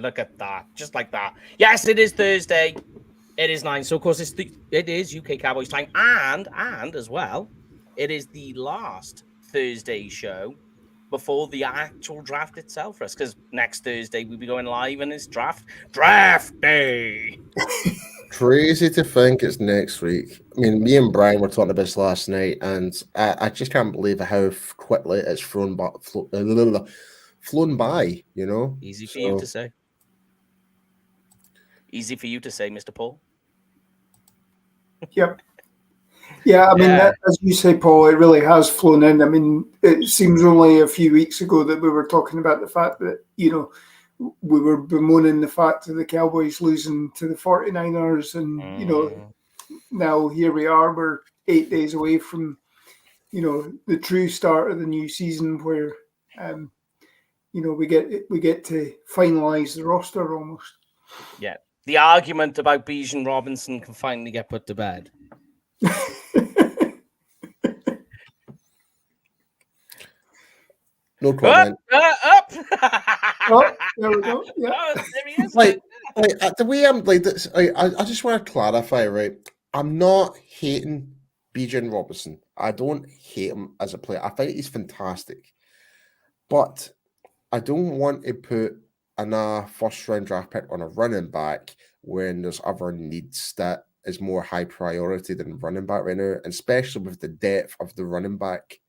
look at that. Just like that. Yes, it is Thursday. It is 9. So, of course, it is UK Cowboys time. And as well, it is the last Thursday show before the actual draft itself for us. Because next Thursday, we'll be going live and it's draft day. Crazy to think it's next week. I mean, me and Brian were talking about this last night, and I just can't believe how quickly it's flown by, you know? Easy for you to say. Easy for you to say, Mr. Paul. Yep. Yeah, I mean, as you say, Paul, it really has flown in. I mean, it seems only a few weeks ago that we were talking about the fact that, you know, we were bemoaning the fact of the Cowboys losing to the 49ers. And, you know, now here we are, we're 8 days away from, you know, the true start of the new season where, you know, we get to finalize the roster almost. Yeah. The argument about Bijan Robinson can finally get put to bed. No comment. Up. Oh, there we go. Yeah. Oh, there he is. Like the way I'm like this, I just want to clarify, right? I'm not hating Bijan Robinson. I don't hate him as a player. I think he's fantastic, but I don't want to put a first round draft pick on a running back when there's other needs that is more high priority than running back right now, and especially with the depth of the running back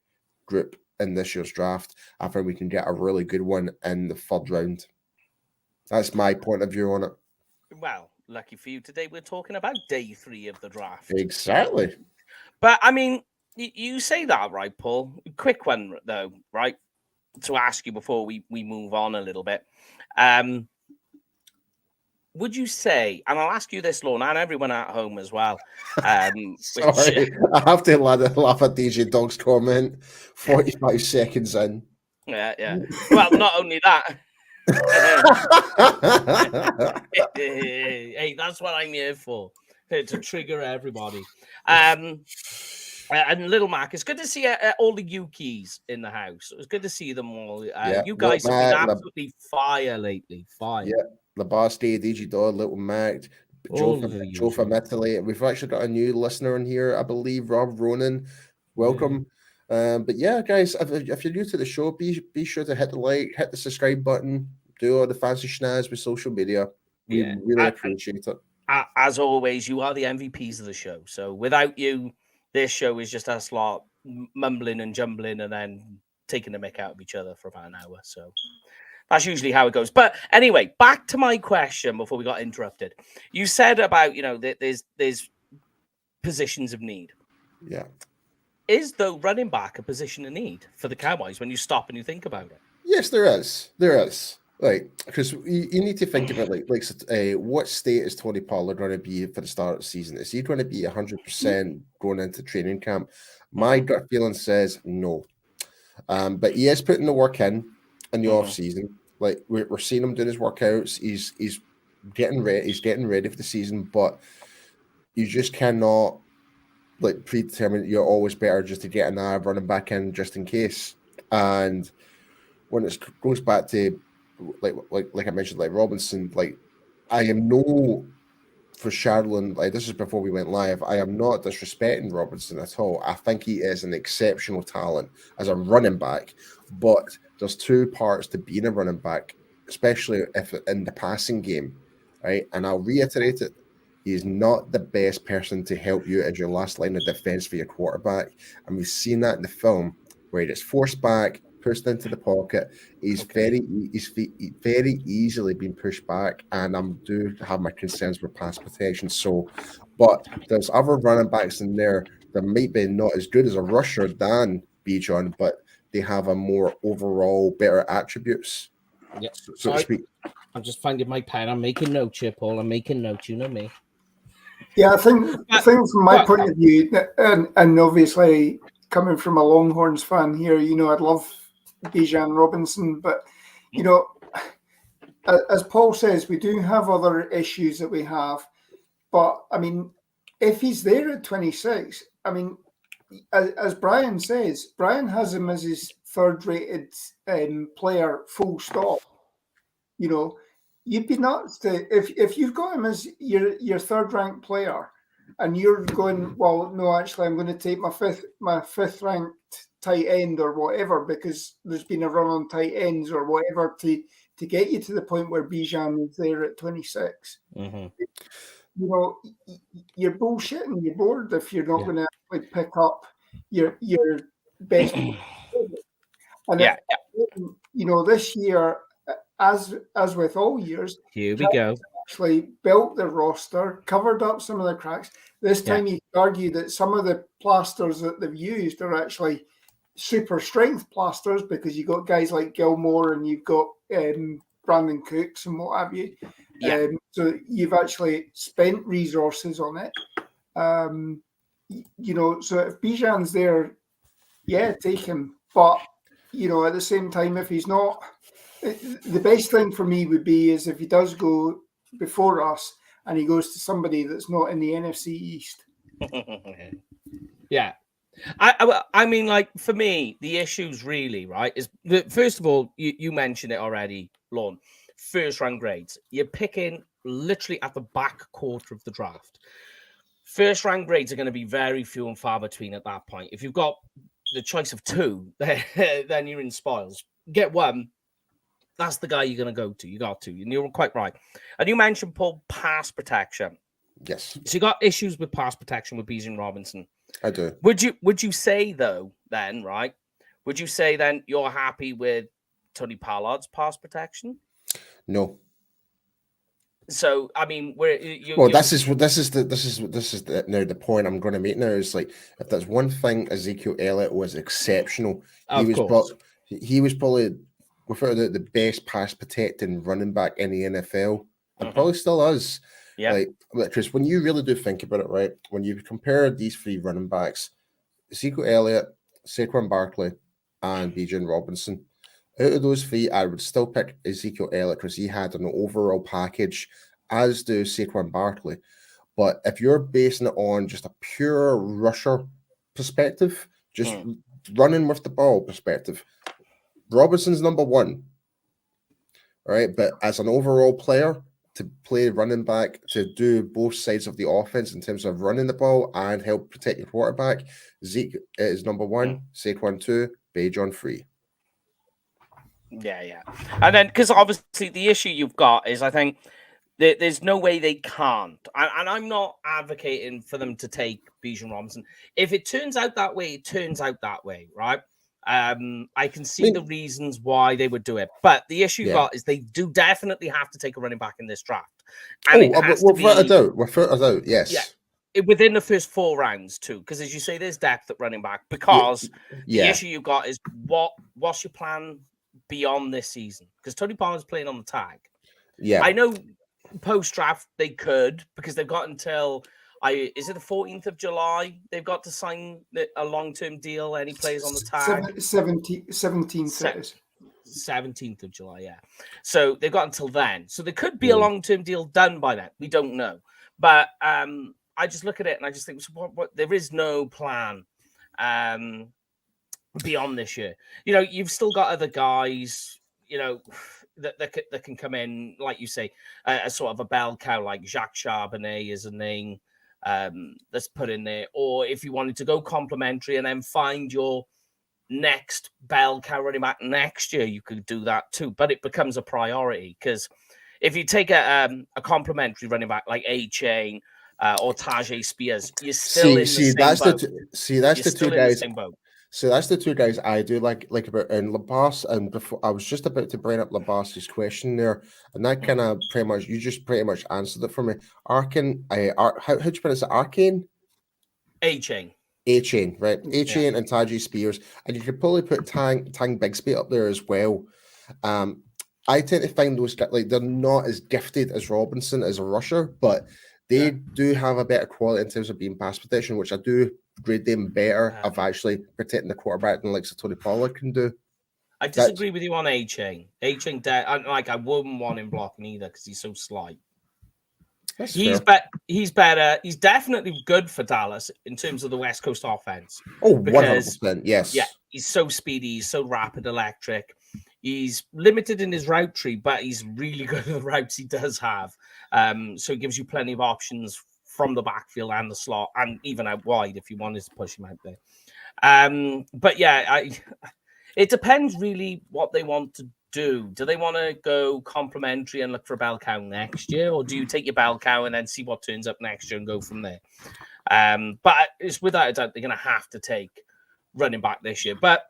group in this year's draft. I think we can get a really good one in the third round. That's my point of view on it. Well, lucky for you, today we're talking about day 3 of the draft. Exactly. But I mean, you say that, right, Paul? Quick one though, right? To ask you before we move on a little bit. Would you say, and I'll ask you this, Lorna, and everyone at home as well. Sorry, I have to laugh at DJ Dog's comment 45 seconds in. Yeah. Well, not only that. Hey, that's what I'm here for. To trigger everybody. And Little Mac, it's good to see all the Yukis in the house. It was good to see them all. You guys have been absolutely fire lately. Fire. Yeah, Labasti, DJ Dog, Little Mac, Joe from Italy. We've actually got a new listener in here, I believe, Rob Ronan. Welcome. Yeah. But yeah, guys, if you're new to the show, be sure to hit the like, hit the subscribe button, do all the fancy schnaz with social media. We really appreciate it. As always, you are the MVPs of the show. So without you, this show is just us lot mumbling and jumbling and then taking the mick out of each other for about an hour. So that's usually how it goes. But anyway, back to my question before we got interrupted. You said about, you know, there's positions of need. Yeah. Is the running back a position of need for the Cowboys when you stop and you think about it? Yes, there is. There is. Like, because you need to think about what state is Tony Pollard going to be for the start of the season? Is he going to be 100% going into training camp? My gut feeling says no. But he is putting the work in the off season. Like we're seeing him doing his workouts. He's getting ready. He's getting ready for the season. But you just cannot like predetermine. You're always better just to get an running back in just in case. And when it goes back to like I mentioned, like Robinson, like I am no for Charlene, like this is before we went live. I am not disrespecting Robinson at all. I think he is an exceptional talent as a running back, but there's two parts to being a running back, especially if in the passing game, right? And I'll reiterate it. He's not the best person to help you as your last line of defense for your quarterback. And we've seen that in the film where he gets forced back, pushed into the pocket. He's very easily been pushed back, and I do have my concerns with pass protection. So, but there's other running backs in there that might be not as good as a rusher than Bijan, but they have a more overall better attributes. Yeah. So to speak. I'm just finding my pen. I'm making notes here, Paul. I'm making notes. You know me. Yeah, I think from my point of view, and obviously coming from a Longhorns fan here, you know, I'd love Bijan Robinson, but you know, as Paul says, we do have other issues that we have. But I mean, if he's there at 26, I mean, as Brian says, Brian has him as his third-rated player, full stop. You know, you'd be nuts to if you've got him as your third ranked player, and you're going, well, no, actually, I'm going to take my fifth ranked tight end or whatever because there's been a run on tight ends or whatever to get you to the point where Bijan is there at 26. Mm-hmm. You know, you're bullshitting. You're bored if you're not going to actually pick up your best. And you know, this year, as with all years, here we go. Actually built the roster, covered up some of the cracks. This time you could argue that some of the plasters that they've used are actually super strength plasters because you've got guys like Gilmore and you've got Brandon Cooks and what have you. Yeah. So you've actually spent resources on it. You know, so if Bijan's there, take him. But, you know, at the same time, if he's not, the best thing for me would be is if he does go before us and he goes to somebody that's not in the NFC East. Yeah. I mean, like, for me, the issues really, right, is that, first of all, you mentioned it already, Lorne, first round grades. You're picking literally at the back quarter of the draft. First round grades are going to be very few and far between at that point. If you've got the choice of two, then you're in spoils. Get one, that's the guy you're going to go to. You got to. And you're quite right. And you mentioned, Paul, pass protection. Yes. So you got issues with pass protection with Bijan Robinson. I do. Would you say, though, then, right? Would you say then you're happy with Tony Pollard's pass protection? No. So I mean, this is now the point I'm going to make now is like if there's one thing Ezekiel Elliott was exceptional, he was probably without the best pass protecting running back in the NFL, and probably still is. Yeah, like because when you really do think about it, right? When you compare these three running backs, Ezekiel Elliott, Saquon Barkley, and Bijan Robinson. Out of those three, I would still pick Ezekiel Elliott because he had an overall package, as do Saquon Barkley. But if you're basing it on just a pure rusher perspective, just running with the ball perspective, Robinson's number one. All right, but as an overall player, to play running back, to do both sides of the offense in terms of running the ball and help protect your quarterback, Zeke is number one, Saquon 2, Bijan 3. Yeah. And then, because obviously the issue you've got is, I think, there's no way they can't. And I'm not advocating for them to take Bijan Robinson. If it turns out that way, it turns out that way, right? I can see the reasons why they would do it. But the issue you've got is they do definitely have to take a running back in this draft. And without a doubt, yes. Yeah. Within the first 4 rounds, too. Because as you say, there's depth at running back. Because the issue you've got is what's your plan beyond this season? Because Tony Pollard's playing on the tag. Yeah. I know post-draft they could, because they've got until is it the 14th of July they've got to sign a long-term deal, any players on the tag? 17th 17th of July, yeah. So they've got until then. So there could be a long-term deal done by then. We don't know. But I just look at it and I just think, what there is no plan beyond this year. You know, you've still got other guys, you know, that can come in, like you say, a sort of a bell cow, like Jacques Charbonnet is a name that's put in there. Or if you wanted to go complimentary and then find your next bell cow running back next year, you could do that too. But it becomes a priority, because if you take a complimentary running back like A-Chain or Tajay Spears, you're still in the same boat. That's the two guys. So that's the two guys I do like about in Labas. And before I was just about to bring up Labas's question there, and that kind of you just pretty much answered it for me. Arcane, how do you pronounce it? Arcane? A-Chain, right? A-Chain and Tajay Spears, and you could probably put Tang Bigsby up there as well. I tend to find those guys, like, they're not as gifted as Robinson as a rusher, but they do have a better quality in terms of being pass protection, which I do grade them better of actually protecting the quarterback than like Tony Pollard can do. I disagree with you on A-Chain. A-Chain, I wouldn't want him blocking either because he's so slight. He's better. He's definitely good for Dallas in terms of the West Coast offense. Oh, 100%, yes. Yeah, he's so speedy, he's so rapid, electric. He's limited in his route tree, but he's really good at the routes he does have. So it gives you plenty of options from the backfield and the slot, and even out wide if you wanted to push him out there. But yeah, it depends really what they want to do. Do they want to go complimentary and look for a bell cow next year, or do you take your bell cow and then see what turns up next year and go from there? But it's without a doubt they're going to have to take running back this year. But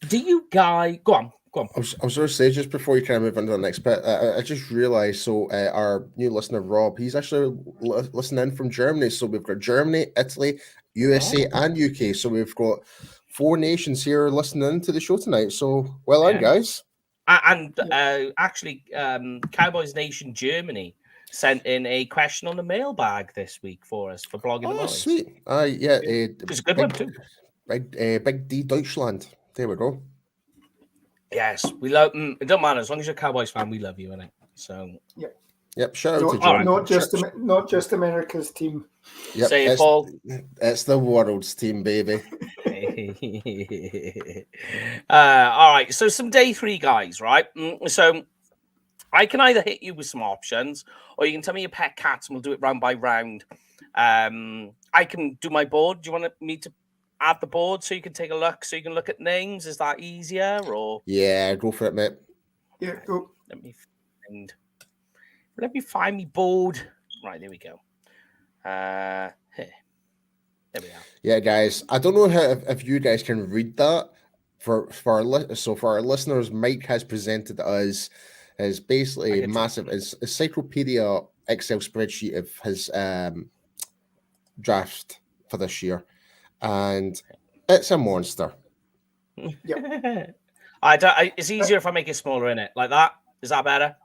do you guys go on? I was going to say, just before you kind of move on to the next bit, I just realized, so our new listener, Rob, he's actually listening in from Germany. So we've got Germany, Italy, USA, and UK. So we've got 4 nations here listening to the show tonight. So well done, guys. And actually, Cowboys Nation Germany sent in a question on the mailbag this week for us for blogging the boys. Sweet. Yeah, it's a good one too. Big D Deutschland. There we go. Yes, we love. It don't matter as long as you're a Cowboys fan. We love you, innit? So yep. Shout out to John. Not just America's team. Yep, say it, Paul. It's the world's team, baby. All right. So some day 3 guys, right? So I can either hit you with some options, or you can tell me your pet cats, and we'll do it round by round. I can do my board. Do you want me to add the board so you can take a look, so you can look at names? Is that easier, or yeah, go for it, mate? Yeah, go. Let me find me board. Right, there we go. Here. There we are. Yeah, guys, I don't know if you guys can read that. For our listeners, Mike has presented us as basically a massive encyclopedia Excel spreadsheet of his draft for this year. And it's a monster. Yep. It's easier if I make it smaller in it, like that. Is that better?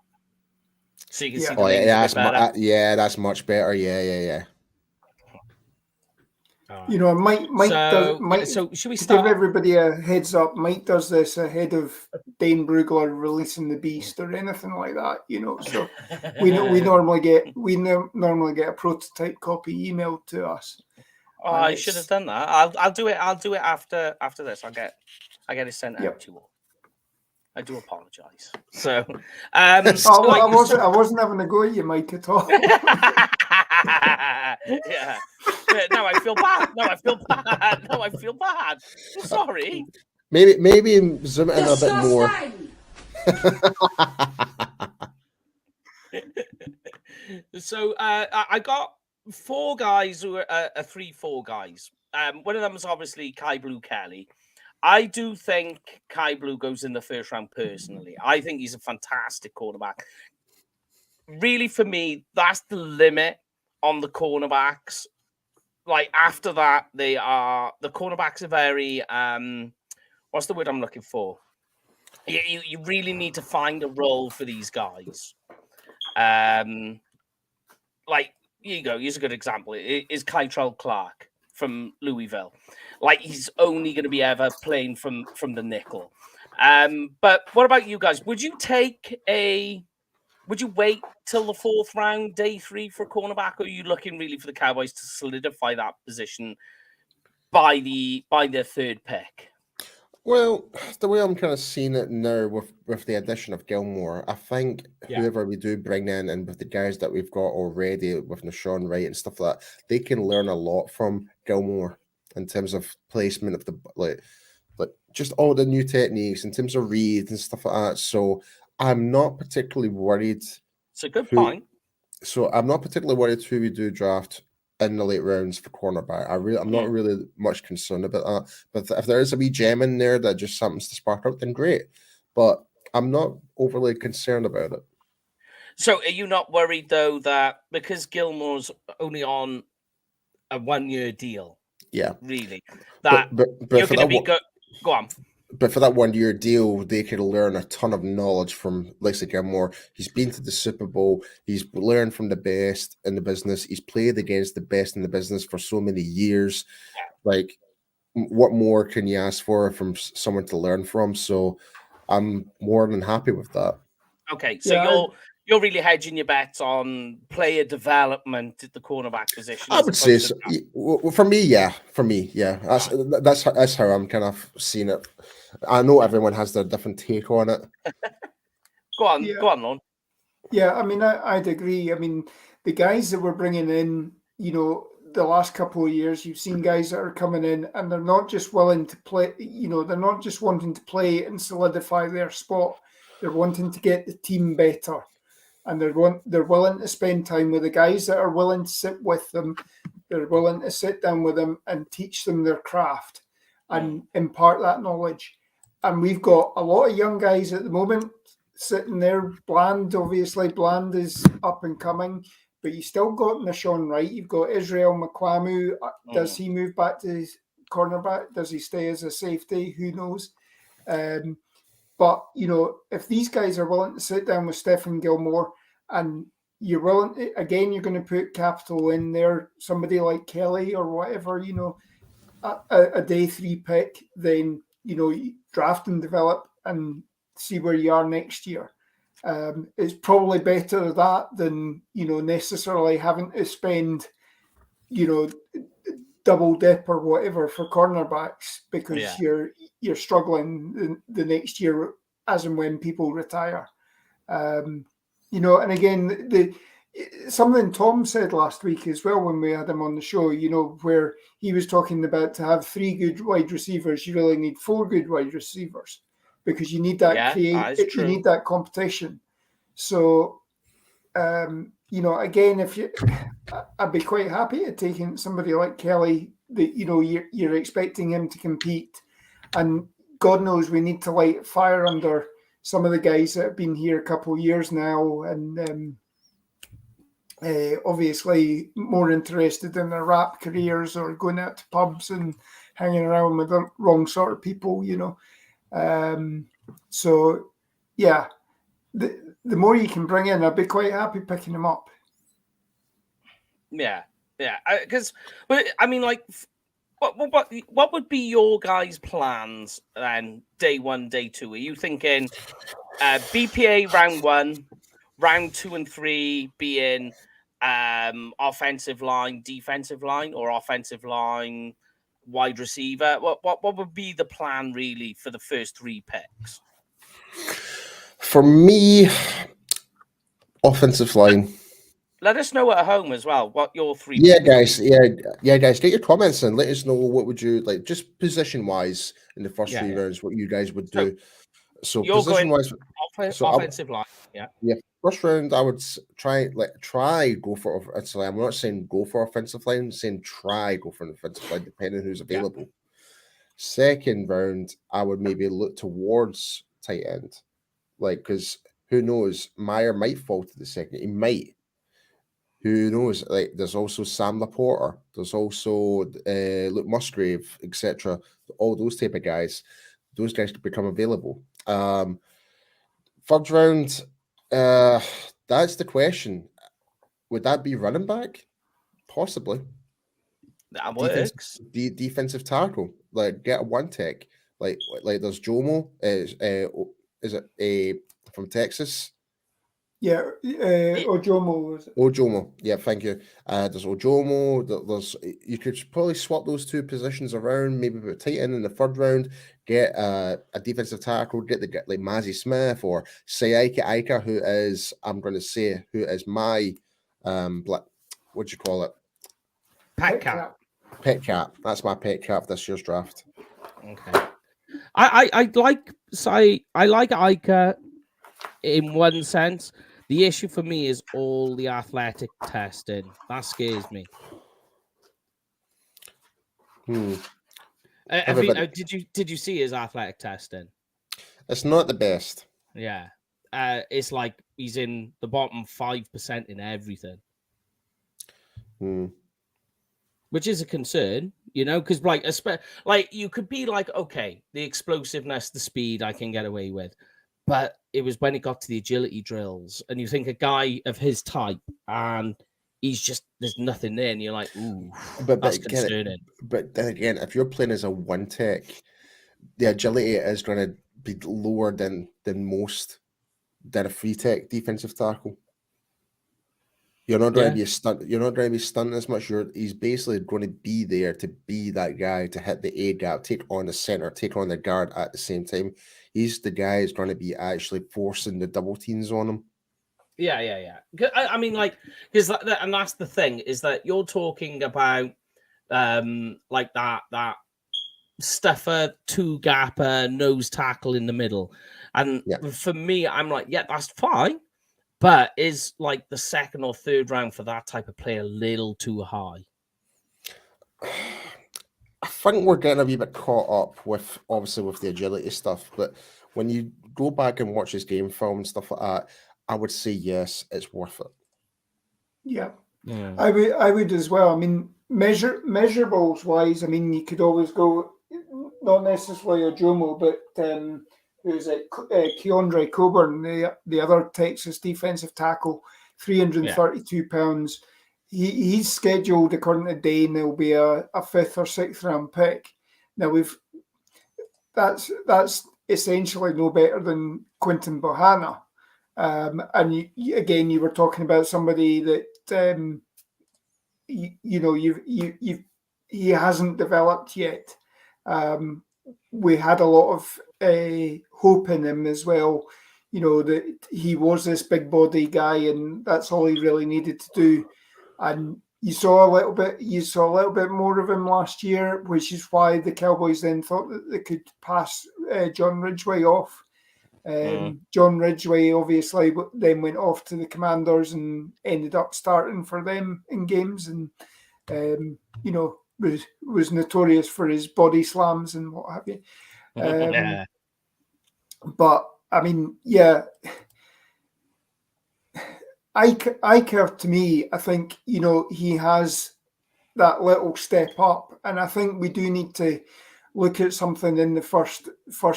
So you can see. Oh yeah, that's much better. Yeah. Right. You know, Mike. So should we start? Give everybody a heads up. Mike does this ahead of Dane Brugler releasing the Beast or anything like that. You know, so we normally get a prototype copy emailed to us. Oh, I should have done that. I'll do it. I'll do it after this. I get it sent out to you all. I do apologize. So, I wasn't having a go at you, Mike, at all. Yeah. No, I feel bad. I'm sorry. Maybe zoom in a bit more. So I got 4 guys who are 3-4 guys. One of them is obviously Kai Blue Kelly. I do think Kai Blue goes in the first round personally. I think he's a fantastic quarterback. Really, for me, that's the limit on the cornerbacks. Like after that, the cornerbacks are very what's the word I'm looking for? You really need to find a role for these guys. Like here you go. Here's a good example. It is Kytrell Clark from Louisville. Like he's only going to be ever playing from the nickel. But what about you guys? Would you wait till the 4th round, day 3 for a cornerback, or are you looking really for the Cowboys to solidify that position by their 3rd pick? Well, the way I'm kind of seeing it now with the addition of Gilmore, I think whoever we do bring in and with the guys that we've got already with Nashawn Wright and stuff like that, they can learn a lot from Gilmore in terms of placement of the like just all the new techniques in terms of reads and stuff like that. So I'm not particularly worried. It's a good point. So I'm not particularly worried who we do draft in the late rounds for cornerback. I'm not really much concerned about that. But if there is a wee gem in there that just happens to spark out, then great. But I'm not overly concerned about it. So are you not worried though that because Gilmore's only on a 1-year deal? Yeah, really. That but you're going to be good. Go on. But for that 1-year deal, they could learn a ton of knowledge from Lexi Gilmore. He's been to the Super Bowl. He's learned from the best in the business. He's played against the best in the business for so many years. Like, what more can you ask for from someone to learn from? So I'm more than happy with that. Okay, so you're really hedging your bets on player development at the cornerback position. I would say so. For me, yeah. That's how I'm kind of seeing it. I know everyone has their different take on it. Go on, Lon. Yeah, I mean, I'd agree. I mean, the guys that we're bringing in, the last couple of years, you've seen guys that are coming in and they're not just willing to play, they're not just wanting to play and solidify their spot. They're wanting to get the team better. And they're willing to spend time with the guys that are willing to sit with them. They're willing to sit down with them and teach them their craft and impart that knowledge. And we've got a lot of young guys at the moment sitting there. Bland is up and coming, but you still got Nashawn Wright. You've got Israel McQuamu. Does he move back to his cornerback? Does he stay as a safety? Who knows? But, if these guys are willing to sit down with Stephen Gilmore and you're willing to, again, you're going to put capital in there, somebody like Kelly or whatever, a day 3 pick, then, you draft and develop and see where you are next year. It's probably better that than, necessarily having to spend, double dip or whatever for cornerbacks because you're struggling the next year as and when people retire. And again, something Tom said last week as well when we had him on the show, where he was talking about to have 3 good wide receivers, you really need 4 good wide receivers because you need that you need that competition. So, again, I'd be quite happy at taking somebody like Kelly that, you're expecting him to compete. And God knows we need to light fire under some of the guys that have been here a couple of years now and obviously more interested in their rap careers or going out to pubs and hanging around with the wrong sort of people, So, yeah, the more you can bring in, I'd be quite happy picking them up. Yeah. Because, I mean, like, what would be your guys' plans then? Day 1, day 2? Are you thinking BPA round 1, round 2 and 3 being offensive line, defensive line, or offensive line, wide receiver? What would be the plan really for the first 3 picks? For me, offensive line. Let us know at home as well what your 3 guys. Guys, get your comments in. Let us know what would you like, just position wise in the first 3 rounds, what you guys would do. So position wise, offensive line. Yeah. First round, I would try go for offensive line. I'm not saying go for offensive line. I'm saying try go for an offensive line, depending on who's available. Yeah. Second round, I would maybe look towards tight end, because who knows? Meyer might fall to the second. He might. Who knows? There's also Sam Laporta. There's also Luke Musgrave, etc. All those type of guys. Those guys could become available. Third round, that's the question. Would that be running back? Possibly. That works. Defensive tackle. Get a 1 tech. Like there's Jomo. Is it from Texas? Yeah, Ojomo. Ojomo, yeah, thank you. There's Ojomo. You could probably swap those 2 positions around. Maybe put tight end in the 3rd round. Get a defensive tackle. Get like Mazzy Smith or Sayaka Aika, who is my what do you call it? Pet cap. Pet cap. That's my pet cap this year's draft. Okay. I like Aika in one sense. The issue for me is all the athletic testing. That scares me. Did you see his athletic testing? It's not the best. Yeah. It's like he's in the bottom 5% in everything. Which is a concern, because you could be like, okay, the explosiveness, the speed I can get away with. But it was when it got to the agility drills, and you think a guy of his type, and there's nothing there, and you're like, ooh, that's concerning. But then again, if you're playing as a 1 tech, the agility is going to be lower than most than a free tech defensive tackle. You're not going to be a stunt. You're not going to be stunting as much. He's basically going to be there to be that guy to hit the A gap, take on the center, take on the guard at the same time. He's the guy who's going to be actually forcing the double teams on him. Yeah. I mean, like, because and that's the thing is that you're talking about like that stuffer, two gapper, nose tackle in the middle, and for me, I'm like, yeah, that's fine. But is like the second or third round for that type of player a little too high? I think we're getting a wee bit caught up with, obviously, with the agility stuff. But when you go back and watch his game film and stuff like that, I would say yes, it's worth it. Yeah. I would as well. I mean, measurables wise, I mean, you could always go not necessarily a Jomo, but who's it? Keandre Coburn, the other Texas defensive tackle, 332 pounds. He's scheduled, according to Dane, there'll be a 5th or 6th round pick. Now that's essentially no better than Quinton Bohanna. And you were talking about somebody that he hasn't developed yet. We had a lot of hope in him as well. You know, that he was this big body guy, and that's all he really needed to do. And you saw a little bit more of him last year, which is why the Cowboys then thought that they could pass John Ridgway off. John Ridgway obviously then went off to the Commanders and ended up starting for them in games, and was notorious for his body slams and what have you. But I mean, Iker, to me, I think, he has that little step up, and I think we do need to look at something in the first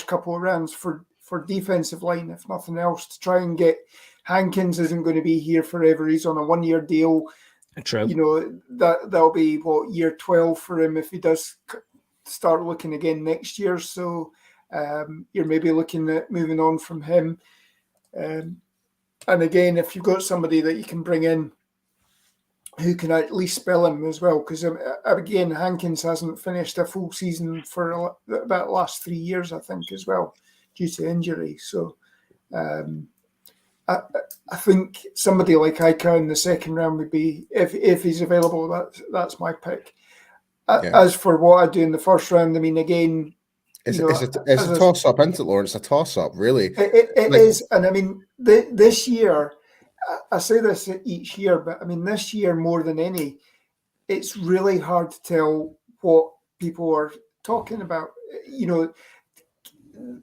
couple of rounds for defensive line, if nothing else, to try and get. Hankins isn't going to be here forever. He's on a 1-year deal. True. That'll be year 12 for him if he does start looking again next year. So you're maybe looking at moving on from him. And again, if you've got somebody that you can bring in who can at least spell him as well, because again, Hankins hasn't finished a full season for about the last 3 years, I think, as well, due to injury. So I think somebody like Iker in the second round would be, if he's available, that's my pick. As for what I do in the first round, I mean, again, it's a toss-up, isn't it, Lawrence? It's a toss-up, really. It is. And I mean, this year, I say this each year, but I mean, this year more than any, it's really hard to tell what people are talking about.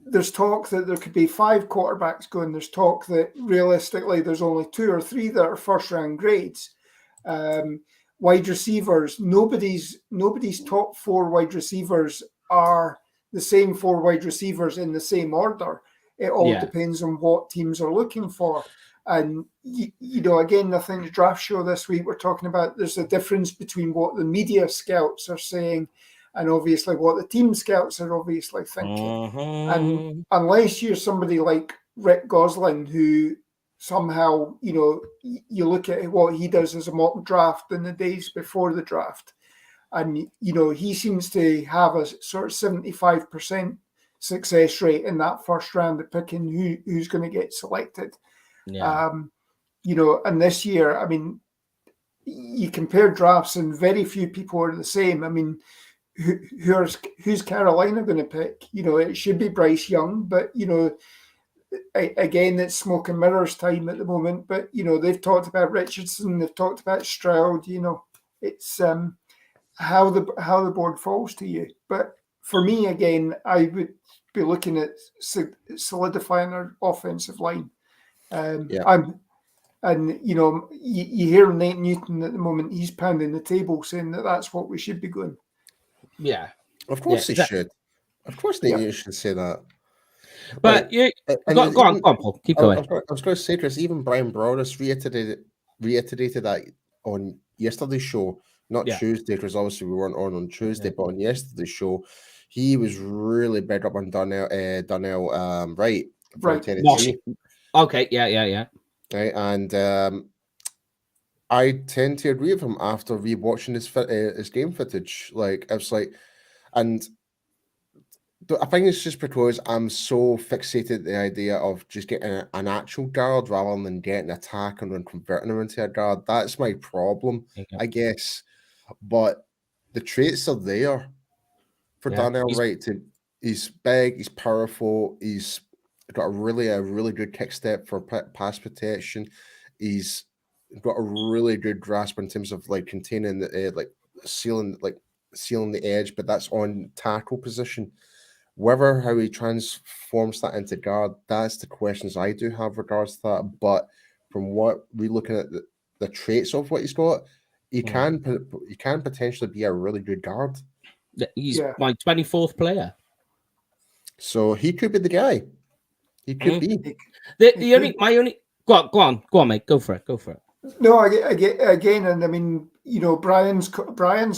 There's talk that there could be 5 quarterbacks going. There's talk that realistically there's only 2 or 3 that are first-round grades. Wide receivers, nobody's top 4 wide receivers are the same 4 wide receivers in the same order. It all depends on what teams are looking for. And, again, I think the draft show this week, we're talking about there's a difference between what the media scouts are saying and obviously what the team scouts are obviously thinking. And unless you're somebody like Rick Gosling, who somehow, you look at what he does as a mock draft in the days before the draft, and, he seems to have a sort of 75% success rate in that first round of picking who's going to get selected. And this year, I mean, you compare drafts and very few people are the same. I mean, who's Carolina going to pick? It should be Bryce Young, but, again, it's smoke and mirrors time at the moment. But, they've talked about Richardson, they've talked about Stroud, it's how the board falls to you. But for me, again, I would be looking at solidifying our offensive line. You hear Nate Newton at the moment, he's pounding the table saying that that's what we should be going. Yeah. Of course he should. Of course Nate Newton should say that. But go on, Paul. Keep going. I was going to say, Chris, even Brian Broaddus reiterated that on yesterday's show, not Tuesday, because obviously we weren't on Tuesday, but on yesterday's show, he was really big up on Donnell Wright from Tennessee. Okay, yeah. Right, and I tend to agree with him after rewatching his game footage. Like, I was like, and I think it's just because I'm so fixated the idea of just getting an actual guard rather than getting an attack and then converting him into a guard. That's my problem, I guess. But the traits are there for Darnell Wright. He's big, he's powerful, he's got a really good kick step for pass protection. He's got a really good grasp in terms of like containing the sealing the edge, but that's on tackle position. Whether how he transforms that into guard, that's the questions I do have regards to that. But from what we're looking at the traits of what he's got, he can potentially be a really good guard. He's my 24th player. So he could be the guy. He could be. Go on, mate. Go for it. No, again, and I mean, you know, Brian's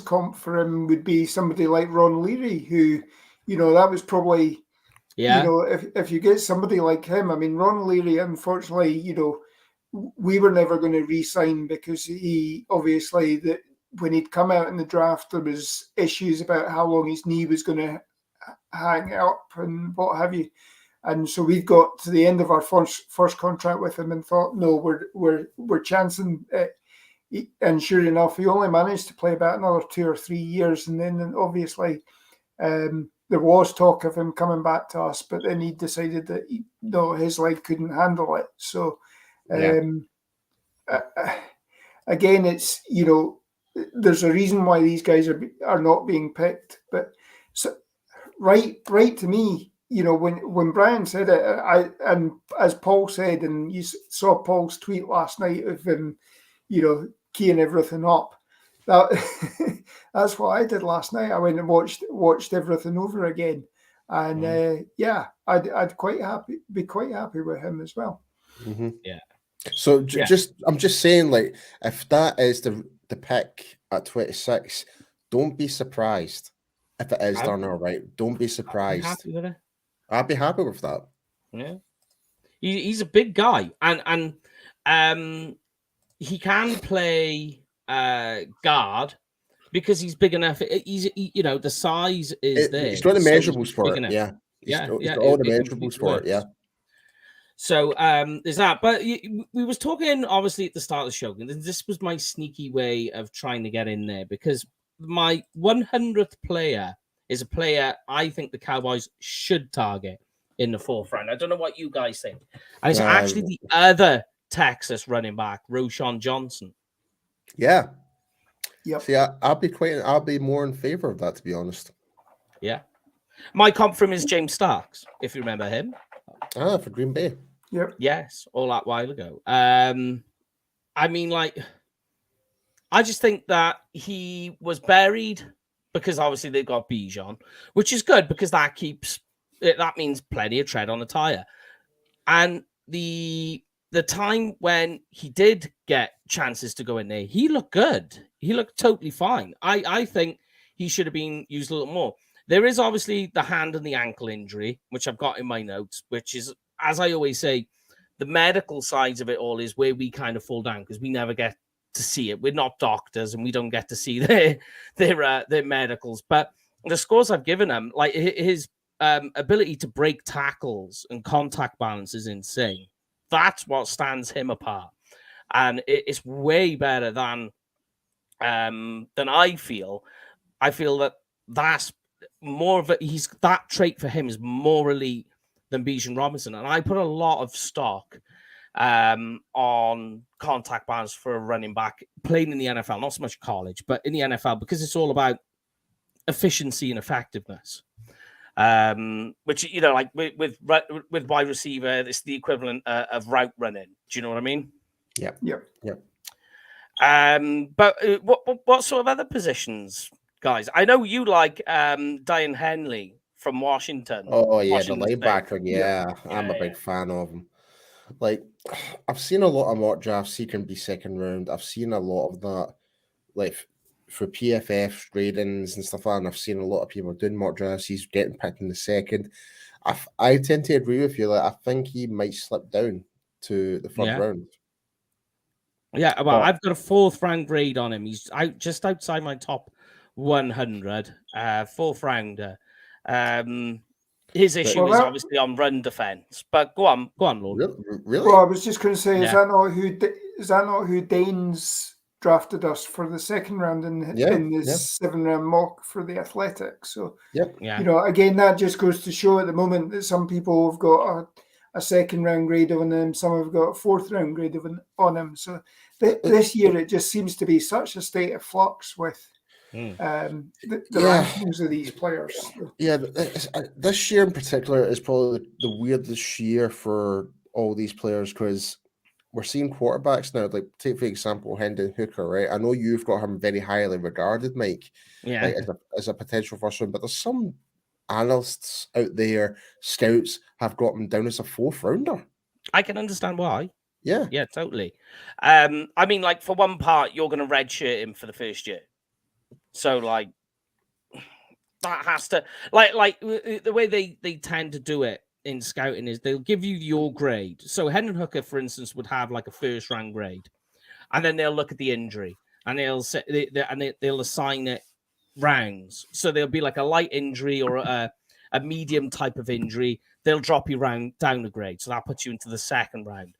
comp for him would be somebody like Ron Leary, who, you know, that was probably, you know, if you get somebody like him, I mean, Ron Leary, unfortunately, you know, we were never going to re-sign because he obviously that when he'd come out in the draft, there was issues about how long his knee was going to hang up and what have you. And so we got to the end of our first contract with him and thought, no, we're chancing it. And sure enough, he only managed to play about another 2 or 3 years. And then obviously there was talk of him coming back to us, but then he decided that his leg couldn't handle it. So again, it's, you know, there's a reason why these guys are not being picked. But so, right to me, you know, when Brian said it, and as Paul said, and you saw Paul's tweet last night of him, you know, keying everything up. That's what I did last night. I went and watched everything over again, and I'd be quite happy with him as well. Mm-hmm. Yeah. So I'm just saying, like, if that is the pick at 26, don't be surprised if it is Darnell Wright. Don't be surprised. I'd be happy with that. Yeah, he's a big guy, and he can play guard because he's big enough. You know, the size is there. He's got the measurables for it. Yeah, he's got all the measurables for it. Yeah. So there's that. But we was talking obviously at the start of the show, and this was my sneaky way of trying to get in there because my 100th player is a player I think the Cowboys should target in the fourth round. I don't know what you guys think. And it's actually the other Texas running back, Roschon Johnson. Yeah. Yep. See, I'll be more in favor of that, to be honest. Yeah. My comp for him is James Starks, if you remember him. For Green Bay. Yep. Yes, all that while ago. I mean, like, I just think that he was buried because obviously they've got Bijan, which is good because that means plenty of tread on the tire. And the time when he did get chances to go in there, he looked good. He looked totally fine. I think he should have been used a little more. There is obviously the hand and the ankle injury, which I've got in my notes, which is, as I always say, the medical sides of it all is where we kind of fall down because we never get to see it. We're not doctors and we don't get to see their medicals. But the scores I've given him, like his ability to break tackles and contact balance is insane. That's what stands him apart. And it's way better than I feel. I feel that that's more of that trait for him is more elite than Bijan Robinson. And I put a lot of stock on contact balance for a running back playing in the NFL, not so much college, but in the NFL, because it's all about efficiency and effectiveness. Which, you know, like with wide receiver, it's the equivalent of route running. Do you know what I mean? Yep. But what sort of other positions, guys? I know you like Diane Henley from Washington. Oh yeah, the linebacker. Yeah, I'm a big fan of him. Like, I've seen a lot of mock drafts. He can be second round. I've seen a lot of that, like for PFF gradings and stuff like that. And I've seen a lot of people doing mock drafts. He's getting picked in the second. I tend to agree with you. Like, I think he might slip down to the third round. Yeah, well, I've got a 4th round grade on him. He's just outside my top 100, 4th rounder. His issue is obviously on run defense. But go on, Lord. Really? Well, I was just going to say, is that not who Danes drafted us for the 2nd round in the 7th round mock for the Athletics? So, again, that just goes to show at the moment that some people have got a 2nd round grade on them, some have got a 4th round grade on them. So this year it just seems to be such a state of flux with the rankings of these players. Yeah, this year in particular is probably the weirdest year for all these players because we're seeing quarterbacks now. Like, take for example, Hendon Hooker, right? I know you've got him very highly regarded, Mike, like, as a potential first round, but there's some analysts out there, scouts, have got him down as a 4th rounder. I can understand why. Yeah, totally. I mean, like, for one part, you're going to redshirt him for the first year. So, like, that has to, like the way they tend to do it in scouting is they'll give you your grade. So Hendon Hooker, for instance, would have like a 1st round grade, and then they'll look at the injury and they'll assign it rounds. So there'll be like a light injury or a medium type of injury. They'll drop you down a grade, so that puts you into the 2nd round.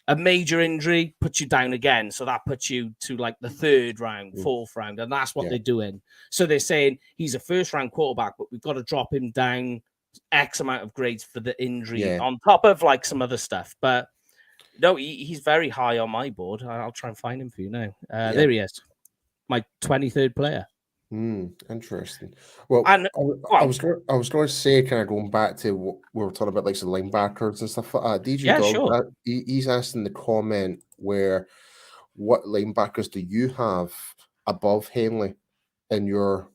A major injury puts you down again. So that puts you to like the 3rd round, 4th round. And that's what they're doing. So they're saying he's a 1st round quarterback, but we've got to drop him down X amount of grades for the injury on top of like some other stuff. But no, he's very high on my board. I'll try and find him for you now. There he is. My 23rd player. Interesting. Well, I was going to say, kind of going back to what we were talking about, like the linebackers and stuff like that. DJ Dog, he's asked in the comment what linebackers do you have above Henley in your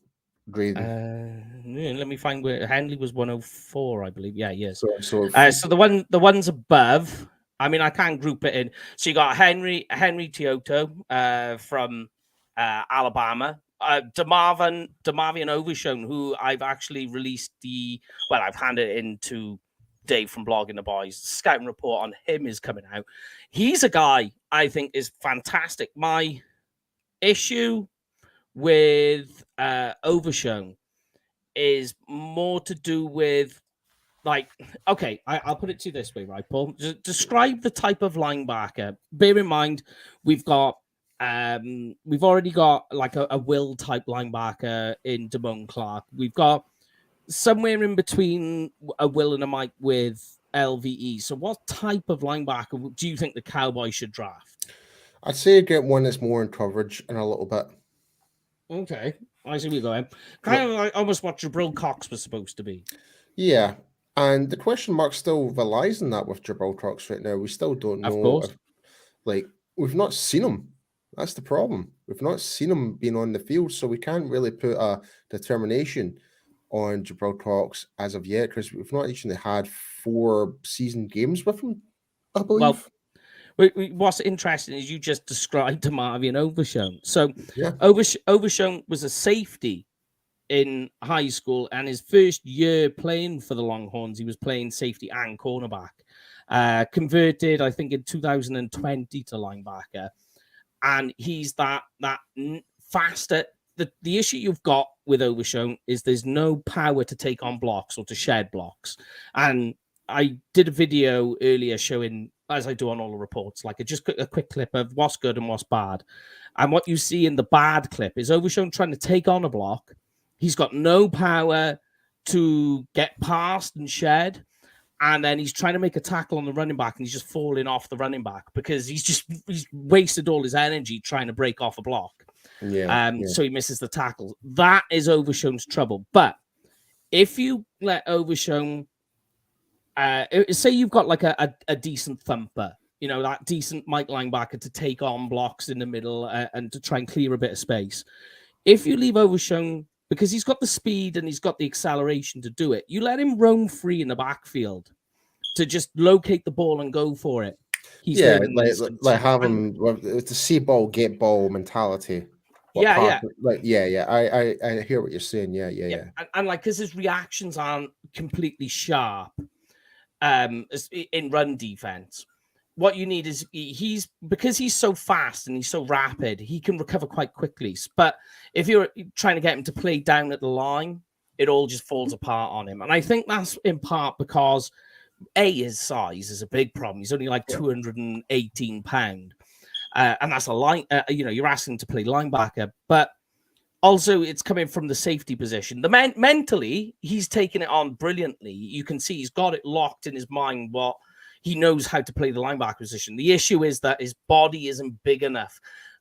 grading? Let me find where Henley was 104, I believe. Yeah, he is. So the ones above, I mean, I can't group it in. So you got Henry Teoto from Alabama. DeMarvion Overshown, who I've actually released I've handed it in to Dave from Blogging the Boys. The scouting report on him is coming out. He's a guy I think is fantastic. My issue with Overshown is more to do with, like, okay, I'll put it to you this way, right, Paul? Describe the type of linebacker. Bear in mind, we've already got like a Will type linebacker in Damone Clark. We've got somewhere in between a Will and a Mike with LVE. So what type of linebacker do you think the Cowboys should draft? I'd say get one that's more in coverage and a little bit. Okay, I see where you're going. Kind of like almost what Jabril Cox was supposed to be. Yeah, and the question mark still relies on that with Jabril Cox right now. We still don't know. Of course. We've not seen him. That's the problem. We've not seen him being on the field, so we can't really put a determination on Jabril Cox as of yet because we've not actually had 4 season games with him, I believe. Well, what's interesting is you just described DeMarvion Overshown. So Overshown was a safety in high school, and his first year playing for the Longhorns, he was playing safety and cornerback. Converted, I think, in 2020 to linebacker. And he's that faster. The issue you've got with Overshown is there's no power to take on blocks or to shed blocks. And I did a video earlier showing, as I do on all the reports, like just a quick clip of what's good and what's bad. And what you see in the bad clip is Overshown trying to take on a block. He's got no power to get past and shed. And then he's trying to make a tackle on the running back, and he's just falling off the running back because he's wasted all his energy trying to break off a block. So he misses the tackle. That is Overshown's trouble. But if you let Overshown, say you've got like a decent thumper, you know, that decent Mike linebacker to take on blocks in the middle and to try and clear a bit of space. If you leave Overshown, because he's got the speed and he's got the acceleration to do it, you let him roam free in the backfield to just locate the ball and go for it. He's like have him with the see ball, get ball mentality. I hear what you're saying. Yeah. And like, because his reactions aren't completely sharp in run defense. what you need is he's because he's so fast and he's so rapid, he can recover quite quickly. But if you're trying to get him to play down at the line, it all just falls apart on him. And I think that's in part because his size is a big problem. He's only like 218 pound, and that's a line. You're asking to play linebacker, but also it's coming from the safety position. The mentally, he's taking it on brilliantly. You can see he's got it locked in his mind. What he knows how to play the linebacker position. The issue is that his body isn't big enough.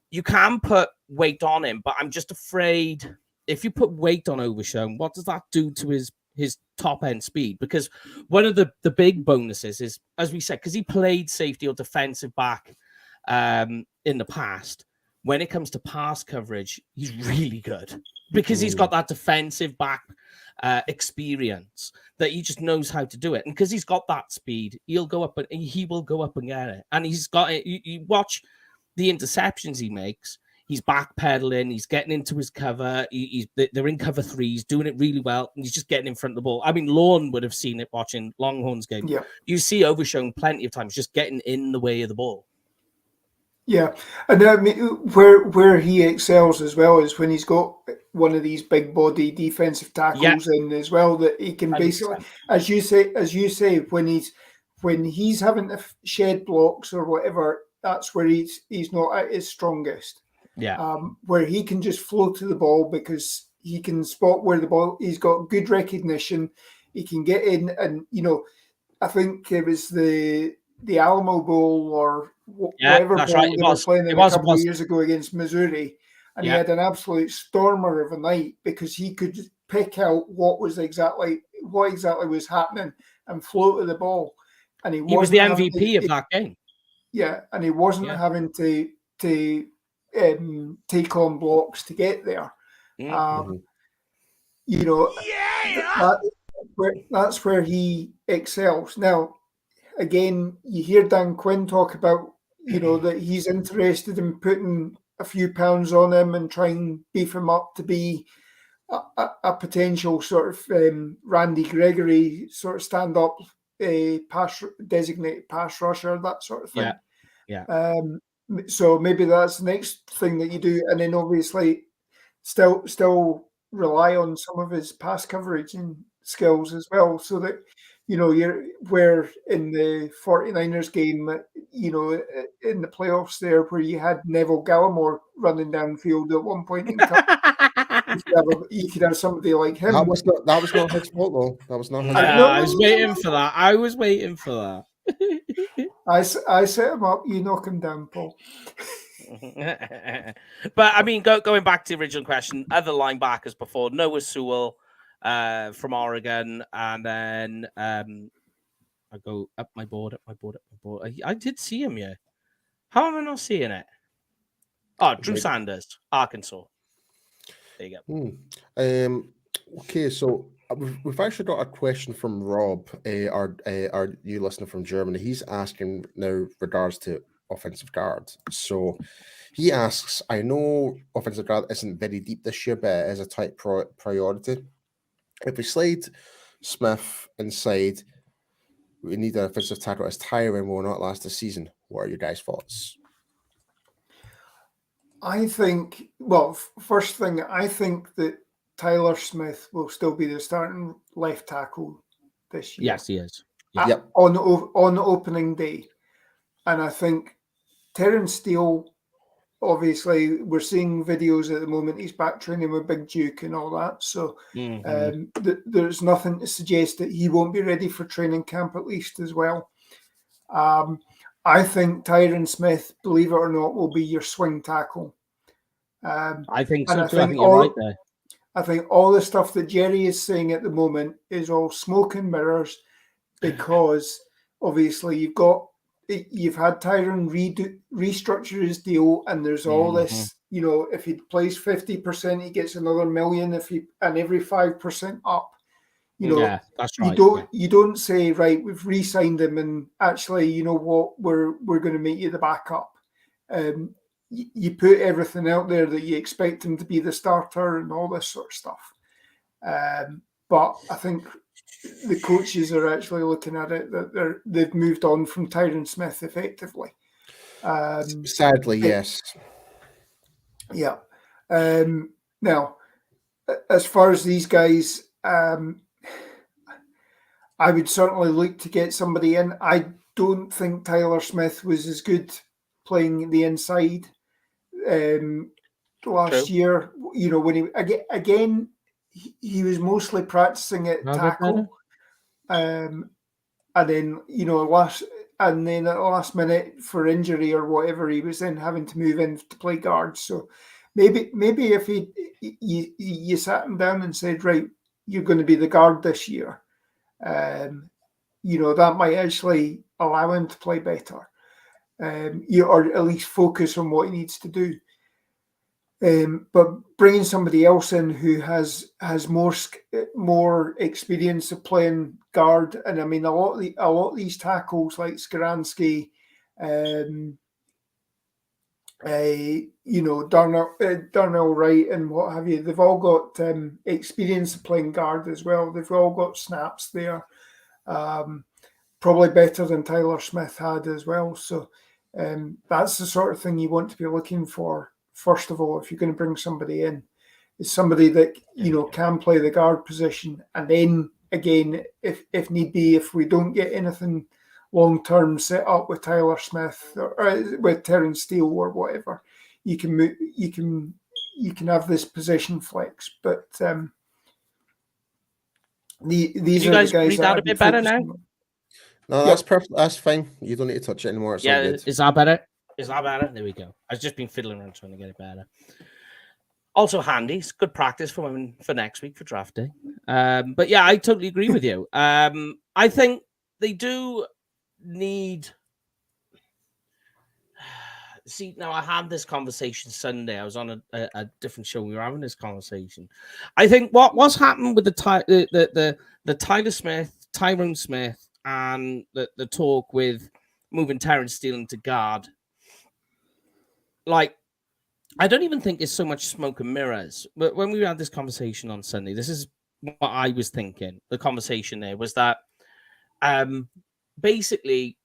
You can put weight on him, but I'm just afraid if you put weight on Overshown, what does that do to his top end speed? Because one of the big bonuses is, as we said, because he played safety or defensive back in the past. When it comes to pass coverage, he's really good because he's got that defensive back experience that he just knows how to do it. And because he's got that speed, he will go up and get it. And he's got it. You watch the interceptions he makes. He's backpedaling. He's getting into his cover. They're in cover 3. He's doing it really well. And he's just getting in front of the ball. I mean, Lorne would have seen it watching Longhorns game. Yeah. You see Overshown plenty of times just getting in the way of the ball. Yeah, and I mean, where he excels as well is when he's got one of these big body defensive tackles in as well, that he can 100%. Basically, as you say, when he's having to shed blocks or whatever, that's where he's not at his strongest. Yeah, where he can just flow to the ball because he can spot where the ball. He's got good recognition. He can get in, and I think it was the Alamo Bowl or whatever bowl they were playing in a couple of years ago against Missouri, and he had an absolute stormer of a night because he could pick out what exactly was happening and flow to the ball, and he was the MVP of that game. Yeah, and he wasn't having to take on blocks to get there. That's where he excels. Now, again, you hear Dan Quinn talk about, that he's interested in putting a few pounds on him and try and beef him up to be a potential sort of Randy Gregory sort of stand-up designated pass rusher, that sort of thing. Yeah. So maybe that's the next thing that you do, and then obviously still rely on some of his pass coverage and skills as well, so that where in the 49ers game, in the playoffs there, where you had Neville Gallimore running downfield at one point in time, you could have somebody like him. That was not his fault, though. That was not his fault. I was waiting for that. I was waiting for that. I set him up. You knock him down, Paul. But I mean, going back to the original question, other linebackers before Noah Sewell. From Oregon, and then I go up my board. I did see him, yeah. How am I not seeing it? Oh, Drew Sanders, Arkansas. There you go. Okay, so we've actually got a question from Rob, our new listener from Germany. He's asking now regards to offensive guard. So he asks, I know offensive guard isn't very deep this year, but it is a tight priority. If we slide Smith inside, we need an offensive tackle as Tyron will not last the season. What are your guys' thoughts? I think, first thing, I think that Tyler Smith will still be the starting left tackle this year. Yes, he is. Yep. On opening day. And I think Terrence Steele, obviously, we're seeing videos at the moment. He's back training with Big Duke and all that. So there's nothing to suggest that he won't be ready for training camp at least as well. I think Tyron Smith, believe it or not, will be your swing tackle. I think so too. I think you're right there. I think all the stuff that Jerry is saying at the moment is all smoke and mirrors because obviously you've had Tyron restructure his deal, and there's all this, if he plays 50%, he gets another $1 million. And every 5% up, that's right. You don't say, right, we've re-signed him, and actually, you know what, we're going to make you the backup. You put everything out there that you expect him to be the starter and all this sort of stuff. But I think the coaches are actually looking at it that they've moved on from Tyron Smith effectively. Sadly, yes. Yeah. Now, as far as these guys, I would certainly look to get somebody in. I don't think Tyler Smith was as good playing the inside last year. You know, when he was mostly practicing at tackle, and then at the last minute for injury or whatever, he was then having to move in to play guard. So maybe if you sat him down and said, right, you're going to be the guard this year, that might actually allow him to play better, or at least focus on what he needs to do. But bringing somebody else in who has more experience of playing guard, and I mean a lot of these tackles like Skaransky, Darnell Wright and what have you, they've all got experience of playing guard as well. They've all got snaps there, probably better than Tyler Smith had as well. So that's the sort of thing you want to be looking for. First of all, if you're going to bring somebody in, is somebody that can play the guard position, and then again, if need be, if we don't get anything long term set up with Tyler Smith or with Terence Steele or whatever, you can move, you can have this position flex. But these you are guys the guys read that a bit better now. No, that's perfect. That's fine. You don't need to touch it anymore. It's all good. Is that better? Is that better? There we go. I've just been fiddling around trying to get it better. Also handy. It's good practice for next week for draft day. But yeah, I totally agree with you. I think they do need. See, now I had this conversation Sunday. I was on a different show. We were having this conversation. I think what's happened with the Tyler Smith, Tyrone Smith, and the talk with moving Terence Steele into guard. Like, I don't even think it's so much smoke and mirrors. But when we had this conversation on Sunday, this is what I was thinking. The conversation there was that basically,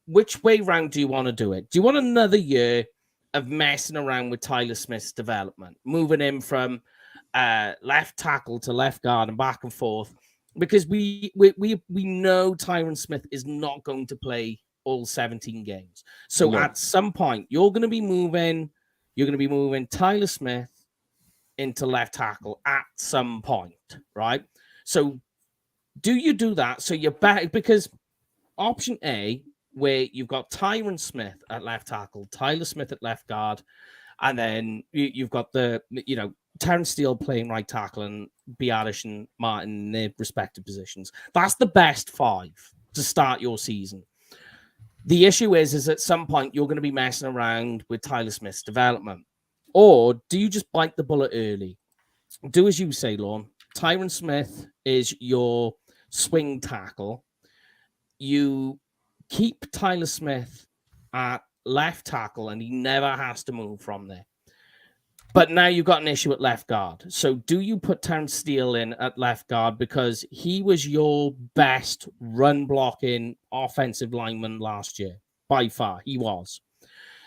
which way round do you want to do it? Do you want another year of messing around with Tyler Smith's development, moving him from left tackle to left guard and back and forth? Because we know Tyron Smith is not going to play all 17 games. So at some point, you're going to be moving Tyler Smith into left tackle at some point, right? So do you do that? So you're back, because option A, where you've got Tyron Smith at left tackle, Tyler Smith at left guard, and then you've got Terence Steele playing right tackle and Biadish and Martin in their respective positions. That's the best five to start your season. The issue is at some point you're going to be messing around with Tyler Smith's development. Or do you just bite the bullet early? Do as you say, Lorne. Tyron Smith is your swing tackle. You keep Tyler Smith at left tackle and he never has to move from there. But now you've got an issue at left guard. So do you put Terence Steele in at left guard because he was your best run blocking offensive lineman last year? By far, he was.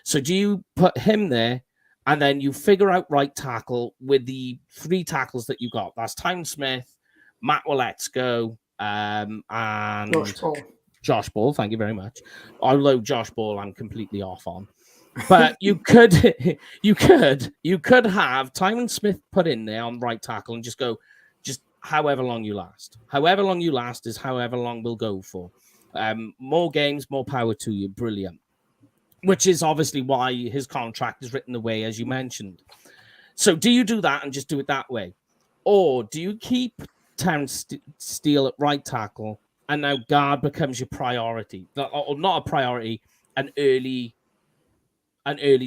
So do you put him there and then you figure out right tackle with the three tackles that you got? That's Tyron Smith, Matt Waletzko, and Josh Ball. Thank you very much. Although Josh Ball, I'm completely off on. But you could have Tyron Smith put in there on right tackle and just go, just however long you last. However long you last is however long we'll go for. More games, more power to you. Brilliant. Which is obviously why his contract is written away, as you mentioned. So do you do that and just do it that way? Or do you keep Terence Steele at right tackle and now guard becomes your priority? Or not a priority, an early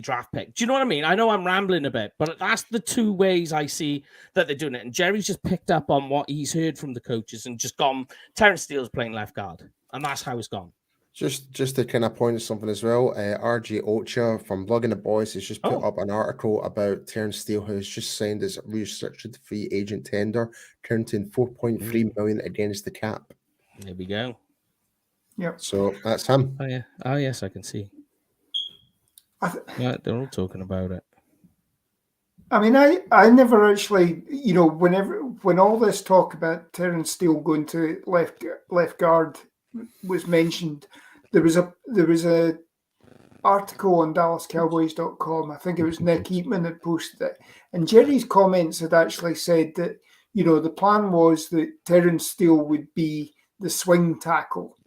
draft pick. Do you know what I mean? I know I'm rambling a bit, but that's the two ways I see that they're doing it. And Jerry's just picked up on what he's heard from the coaches and just gone, Terence Steele's playing left guard. And that's how it's gone. Just to kind of point out something as well, RJ Ocha from Blogging the Boys has just put up an article about Terence Steele, who has just signed his restricted free agent tender, counting 4.3 million against the cap. There we go. Yep. So that's him. Oh, yeah. Oh, yes, I can see. Yeah, they're all talking about it. I mean, I never actually, you know, when all this talk about Terence Steele going to left guard was mentioned, there was a article on DallasCowboys.com. I think it was Nick Eatman that posted it, and Jerry's comments had actually said that, you know, the plan was that Terence Steele would be the swing tackle.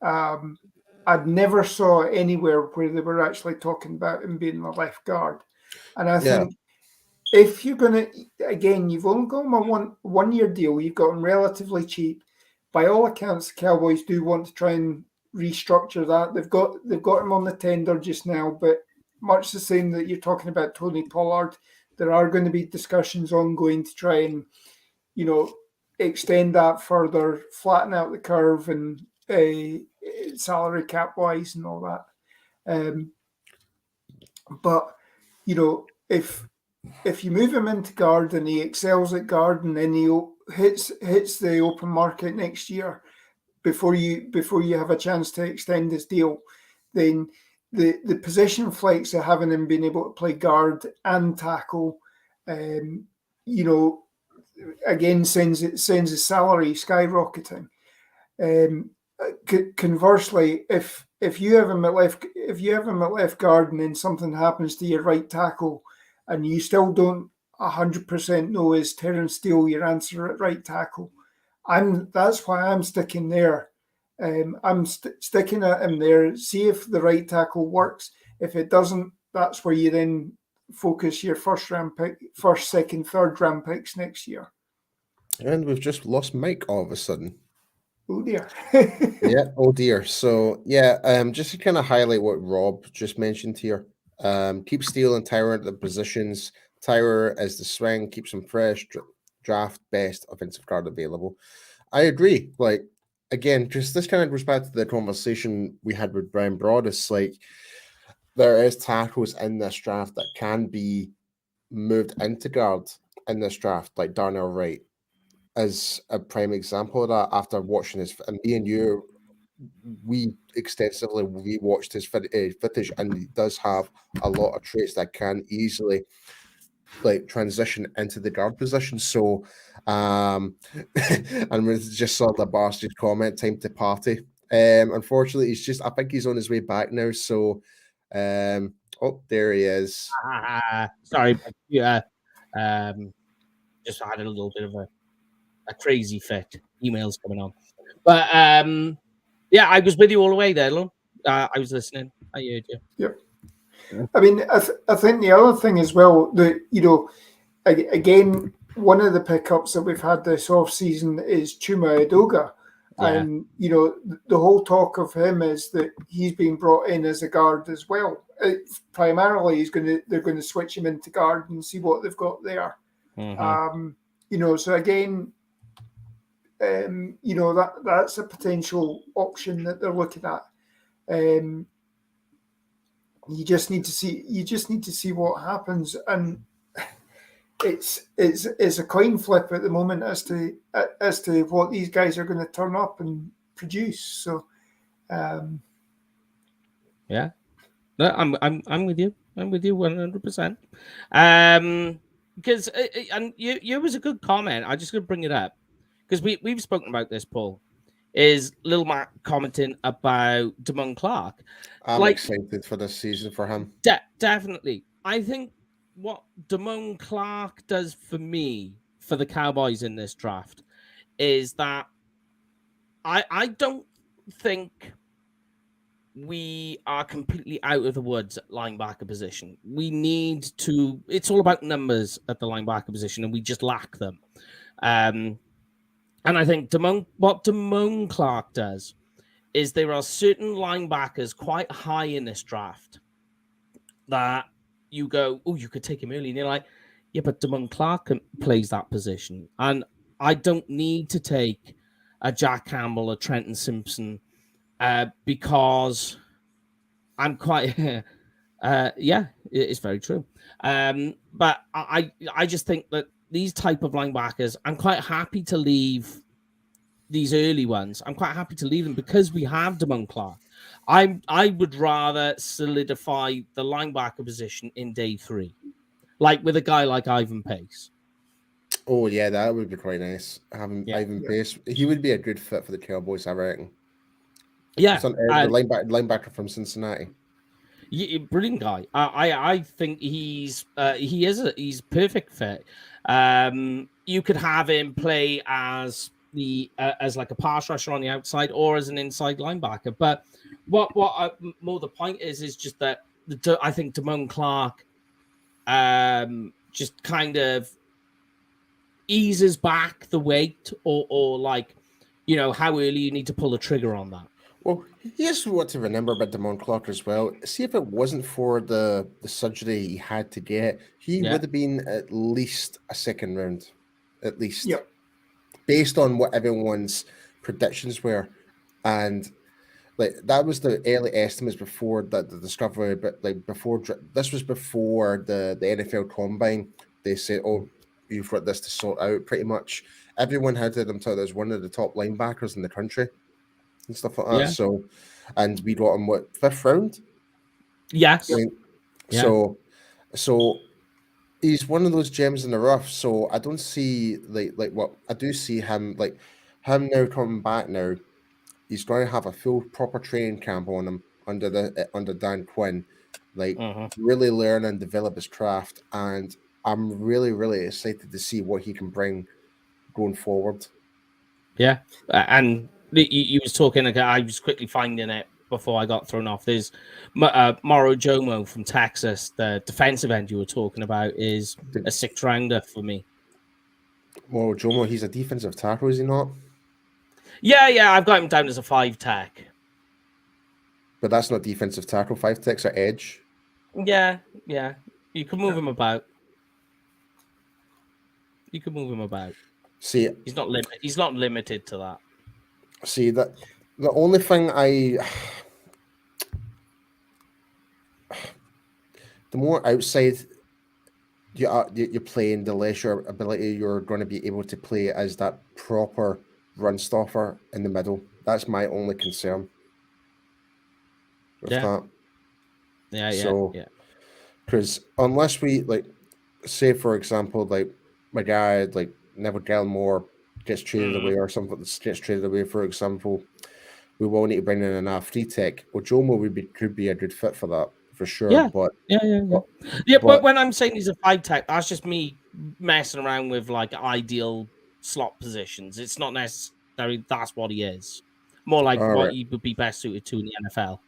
I'd never saw anywhere where they were actually talking about him being the left guard, and I think if you're going to, again, you've only got him a one-year deal. You've got him relatively cheap. By all accounts, the Cowboys do want to try and restructure that. They've got him on the tender just now, but much the same that you're talking about Tony Pollard, there are going to be discussions ongoing to try and, you know, extend that further, flatten out the curve, and salary cap wise and all that. But you know, if you move him into guard and he excels at guard, and then he hits the open market next year before you have a chance to extend his deal, then the position flex of having him being able to play guard and tackle, you know, again sends his salary skyrocketing. Conversely, if you have him at left guard and then something happens to your right tackle, and you still don't 100% know is Terence Steele your answer at right tackle, that's why I'm sticking there. I'm sticking at him there. See if the right tackle works. If it doesn't, that's where you then focus your first, second, third round picks next year. And we've just lost Mike all of a sudden. Oh dear. Yeah. Oh dear. So yeah, just to kind of highlight what Rob just mentioned here. Keep Steele and Tyler at the positions. Tyler as the swing, keeps him fresh. Draft best offensive guard available. I agree. Like, again, just this kind of goes back to the conversation we had with Brian Broaddus. Like, there is tackles in this draft that can be moved into guard in this draft, like Darnell Wright as a prime example of that. After watching his, and me and you, we extensively rewatched his footage, and he does have a lot of traits that can easily like transition into the guard position. So and we just saw the bastard comment, time to party. Unfortunately, I think he's on his way back now. So oh, there he is. Sorry, yeah. Just had a little bit of a crazy fit. Emails coming on. But yeah, I was with you all the way there, Lon. I was listening. I heard you. Yep. I mean, I think the other thing as well, that, you know, again, one of the pickups that we've had this off season is Chuma Edoga. Yeah. And, you know, the whole talk of him is that he's being brought in as a guard as well. Primarily, they're going to switch him into guard and see what they've got there. Mm-hmm. You know, so again, you know, that's a potential option that they're looking at. You just need to see what happens, and it's a coin flip at the moment as to what these guys are going to turn up and produce. So, yeah, no, I'm with you. I'm with you 100%. Because and you was a good comment. I just gonna bring it up because we've spoken about this, Paul. Is Lil Matt commenting about Damone Clark? I'm excited for this season for him. Definitely. I think what Damone Clark does for me, for the Cowboys in this draft, is that I don't think we are completely out of the woods at linebacker position. We need to. It's all about numbers at the linebacker position, and we just lack them. And I think what Damone Clark does is there are certain linebackers quite high in this draft that you go, oh, you could take him early. And you're like, yeah, but Damone Clark plays that position. And I don't need to take a Jack Campbell, a Trenton Simpson, because I'm quite, yeah, it's very true. But I just think that these type of linebackers, I'm quite happy to leave these early ones. I'm quite happy to leave them because we have Damone Clark. I would rather solidify the linebacker position in day 3, like with a guy like Ivan Pace. Oh yeah, that would be quite nice. Having Ivan Pace, he would be a good fit for the Cowboys, I reckon. Yeah, the linebacker from Cincinnati. Brilliant guy. I think he's perfect fit. You could have him play as as like a pass rusher on the outside or as an inside linebacker. But what more the point is just that I think Damone Clark just kind of eases back the weight or like, you know, how early you need to pull the trigger on that. Well, here's what to remember about Damone Clark as well. See, if it wasn't for the surgery he had to get, he would have been at least a second round, at least, based on what everyone's predictions were. And like that was the early estimates before the discovery, but like before this was before the NFL Combine. They said, "Oh, you've got this to sort out." Pretty much everyone had him touted as one of the top linebackers in the country and stuff like that. Yeah. So, and we got him 5th round. Yes. So he's one of those gems in the rough. So I don't see like what I do see him now coming back now. He's going to have a full proper training camp on him under Dan Quinn, like really learn and develop his craft. And I'm really, really excited to see what he can bring going forward. Yeah, and you was talking. I was quickly finding it before I got thrown off. There's Moro Jomo from Texas, the defensive end you were talking about, is a 6th rounder for me. Moro Jomo, he's a defensive tackle, is he not? Yeah, I've got him down as a 5 tech. But that's not defensive tackle. 5 techs are edge. Yeah. You can move him about. See, he's not limited to that. See that the only thing the more outside you're playing, the less your ability you're going to be able to play as that proper run stopper in the middle. That's my only concern with that. Yeah. Because unless we like, say for example, like my guy like Neville Gallimore gets traded away or something gets traded away, for example, we will need to bring in an R3 tech. Well, Jomo could be a good fit for that for sure. Yeah. But But when I'm saying he's a 5 tech, that's just me messing around with like ideal slot positions. It's not necessarily that's what he is. More like what he would be best suited to in the NFL.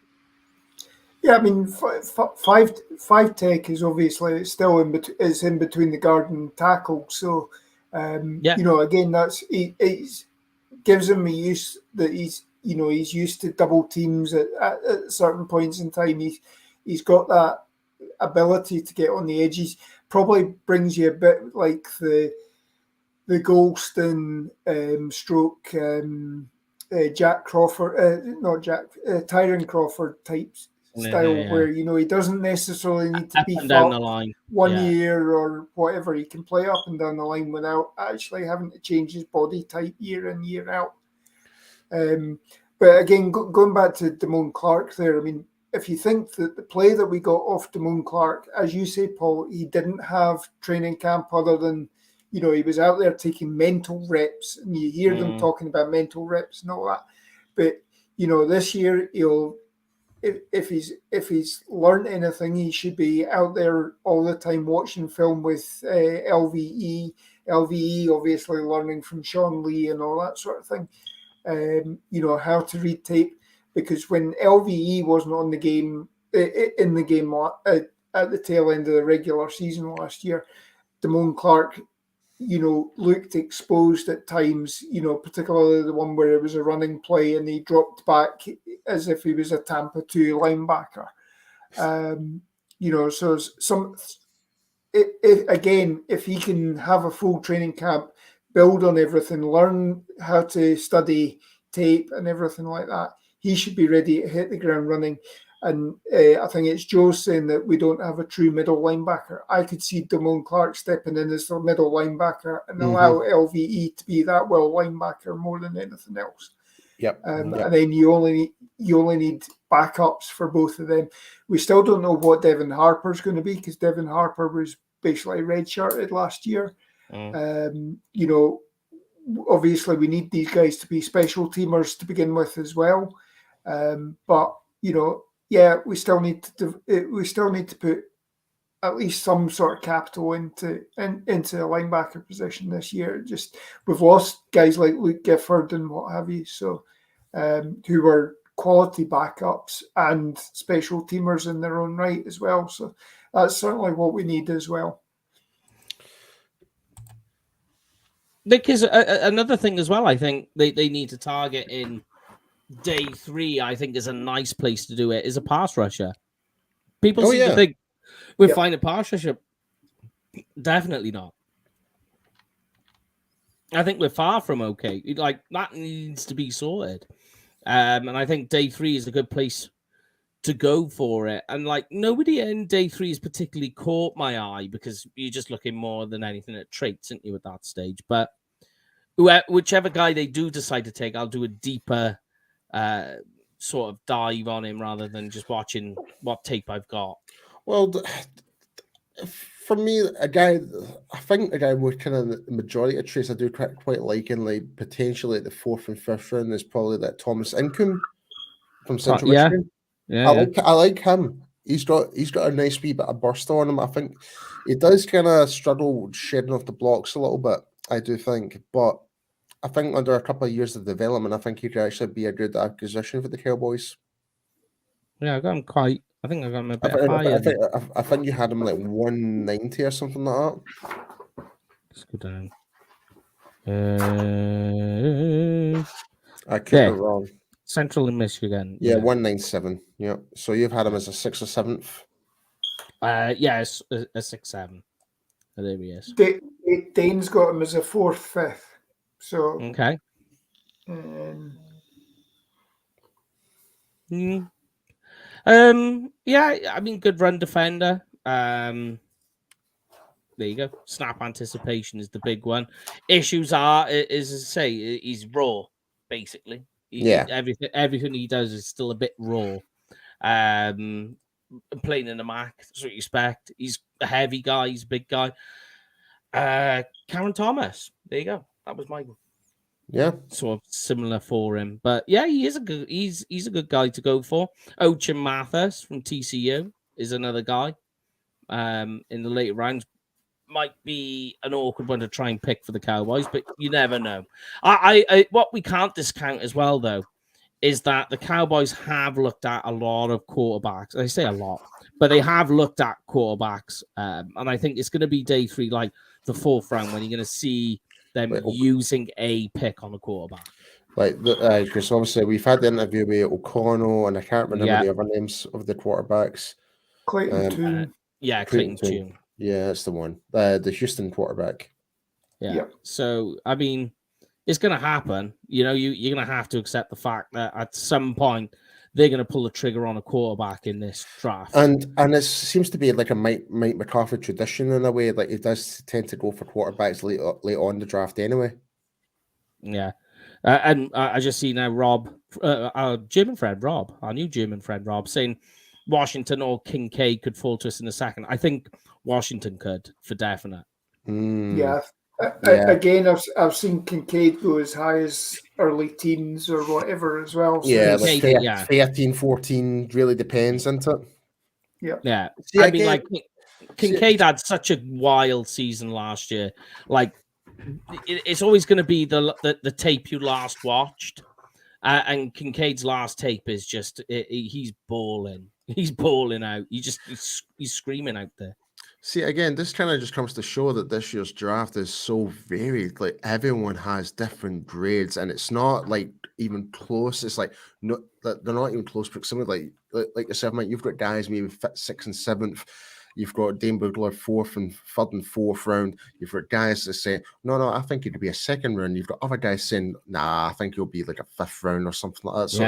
Yeah, I mean, 5 tech is obviously still in between the guard and tackle. So, you know, again, it gives him a use that he's used to double teams at certain points in time. He's got that ability to get on the edges. Probably brings you a bit like the Golston stroke Jack Crawford, Tyron Crawford types. Style where he doesn't necessarily need to beef down up the line 1 year or whatever. He can play up and down the line without actually having to change his body type year in, year out. But again, going back to Damone Clark there, I mean, if you think that the play that we got off Damone Clark, as you say, Paul, he didn't have training camp other than, he was out there taking mental reps, and you hear them talking about mental reps and all that. But, this year if he's learned anything, he should be out there all the time watching film with LVE. LVE obviously learning from Sean Lee and all that sort of thing. How to read tape, because when LVE wasn't on the game in the game at the tail end of the regular season last year, Damone Clark looked exposed at times, particularly the one where it was a running play and he dropped back as if he was a Tampa 2 linebacker. So if he can have a full training camp, build on everything, learn how to study tape and everything like that, he should be ready to hit the ground running. And I think it's Joe saying that we don't have a true middle linebacker. I could see Damone Clark stepping in as the middle linebacker and allow LVE to be that well linebacker more than anything else. And then you only need backups for both of them. We still don't know what Devin Harper's going to be, because Devin Harper was basically redshirted last year. Obviously we need these guys to be special teamers to begin with as well. But we still need to put at least some sort of capital into the linebacker position this year. Just we've lost guys like Luke Gifford and what have you, so who were quality backups and special teamers in their own right as well. So that's certainly what we need as well. Because another thing as well, I think they need to target in day 3, I think is a nice place to do it, is a pass rusher. People seem to think we're fine at pass rusher. Definitely not. I think we're far from okay. Like, that needs to be sorted. And I think day 3 is a good place to go for it. And like, nobody in day 3 has particularly caught my eye, because you're just looking more than anything at traits, aren't you, at that stage? But whichever guy they do decide to take, I'll do a deeper sort of dive on him rather than just watching what tape I've got. Well, for me, I think a guy with kind of the majority of traits I do quite like, and like potentially at the 4th and 5th round, is probably that Thomas Incoom from Central Michigan. I like him. He's got a nice wee bit of burst on him. I think he does kind of struggle shedding off the blocks a little bit, I do think, but I think under a couple of years of development, I think he could actually be a good acquisition for the Cowboys. Yeah, I got him quite. I think I got him a bit higher. I think you had him like 190 or something like that. Let's go down. I could be wrong. Central in Michigan. Yeah, 197. Yeah. So you've had him as a 6th or 7th? Yes, a 6-7. There he is. Dane's got him as a 4th, 5th. So okay. Yeah, I mean, good run defender. There you go. Snap anticipation is the big one. Issues are, as I say, he's raw, basically. Everything he does is still a bit raw. Playing in the MAC, that's what you expect. He's a heavy guy. He's a big guy. Cameron Thomas. There you go. That was my sort of similar for him. But yeah, he is he's a good guy to go for. Ochen Mathis from TCU is another guy. In the later rounds, might be an awkward one to try and pick for the Cowboys, but you never know. I what we can't discount as well, though, is that the Cowboys have looked at a lot of quarterbacks. I say a lot, but they have looked at quarterbacks, and I think it's going to be day 3, like the 4th round, when you're going to see them using a pick on a quarterback. Like, because obviously we've had the interview with O'Connell, and I can't remember the other names of the quarterbacks. Clayton Tune. Clayton Tune. Yeah, that's the one. The Houston quarterback. Yeah. So, I mean, it's going to happen. You know, you're going to have to accept the fact that at some point they're going to pull the trigger on a quarterback in this draft. And it seems to be like a Mike McCarthy tradition in a way. Like, he does tend to go for quarterbacks late on in the draft anyway. Yeah. And I just see now Rob, our German friend Rob, our new German friend Rob, saying Washington or Kincaid could fall to us in a second. I think Washington could, for definite. Yeah. Again, I've seen Kincaid go as high as early teens or whatever as well. So like 13, 14, really depends, isn't it? Yeah. I mean, like, Kincaid had such a wild season last year. Like, it's always going to be the tape you last watched. And Kincaid's last tape is just, he's balling. He's balling out. He's screaming out there. See, again, this kind of just comes to show that this year's draft is so varied. Like, everyone has different grades, and it's not like even close. It's like they're not even close proximity. Like yourself, Mike, you've got guys maybe 6th and 7th. You've got Dane Bugler third and fourth round. You've got guys that say, no, I think it'd be a second round. You've got other guys saying, nah, I think he'll be like a fifth round or something like that. So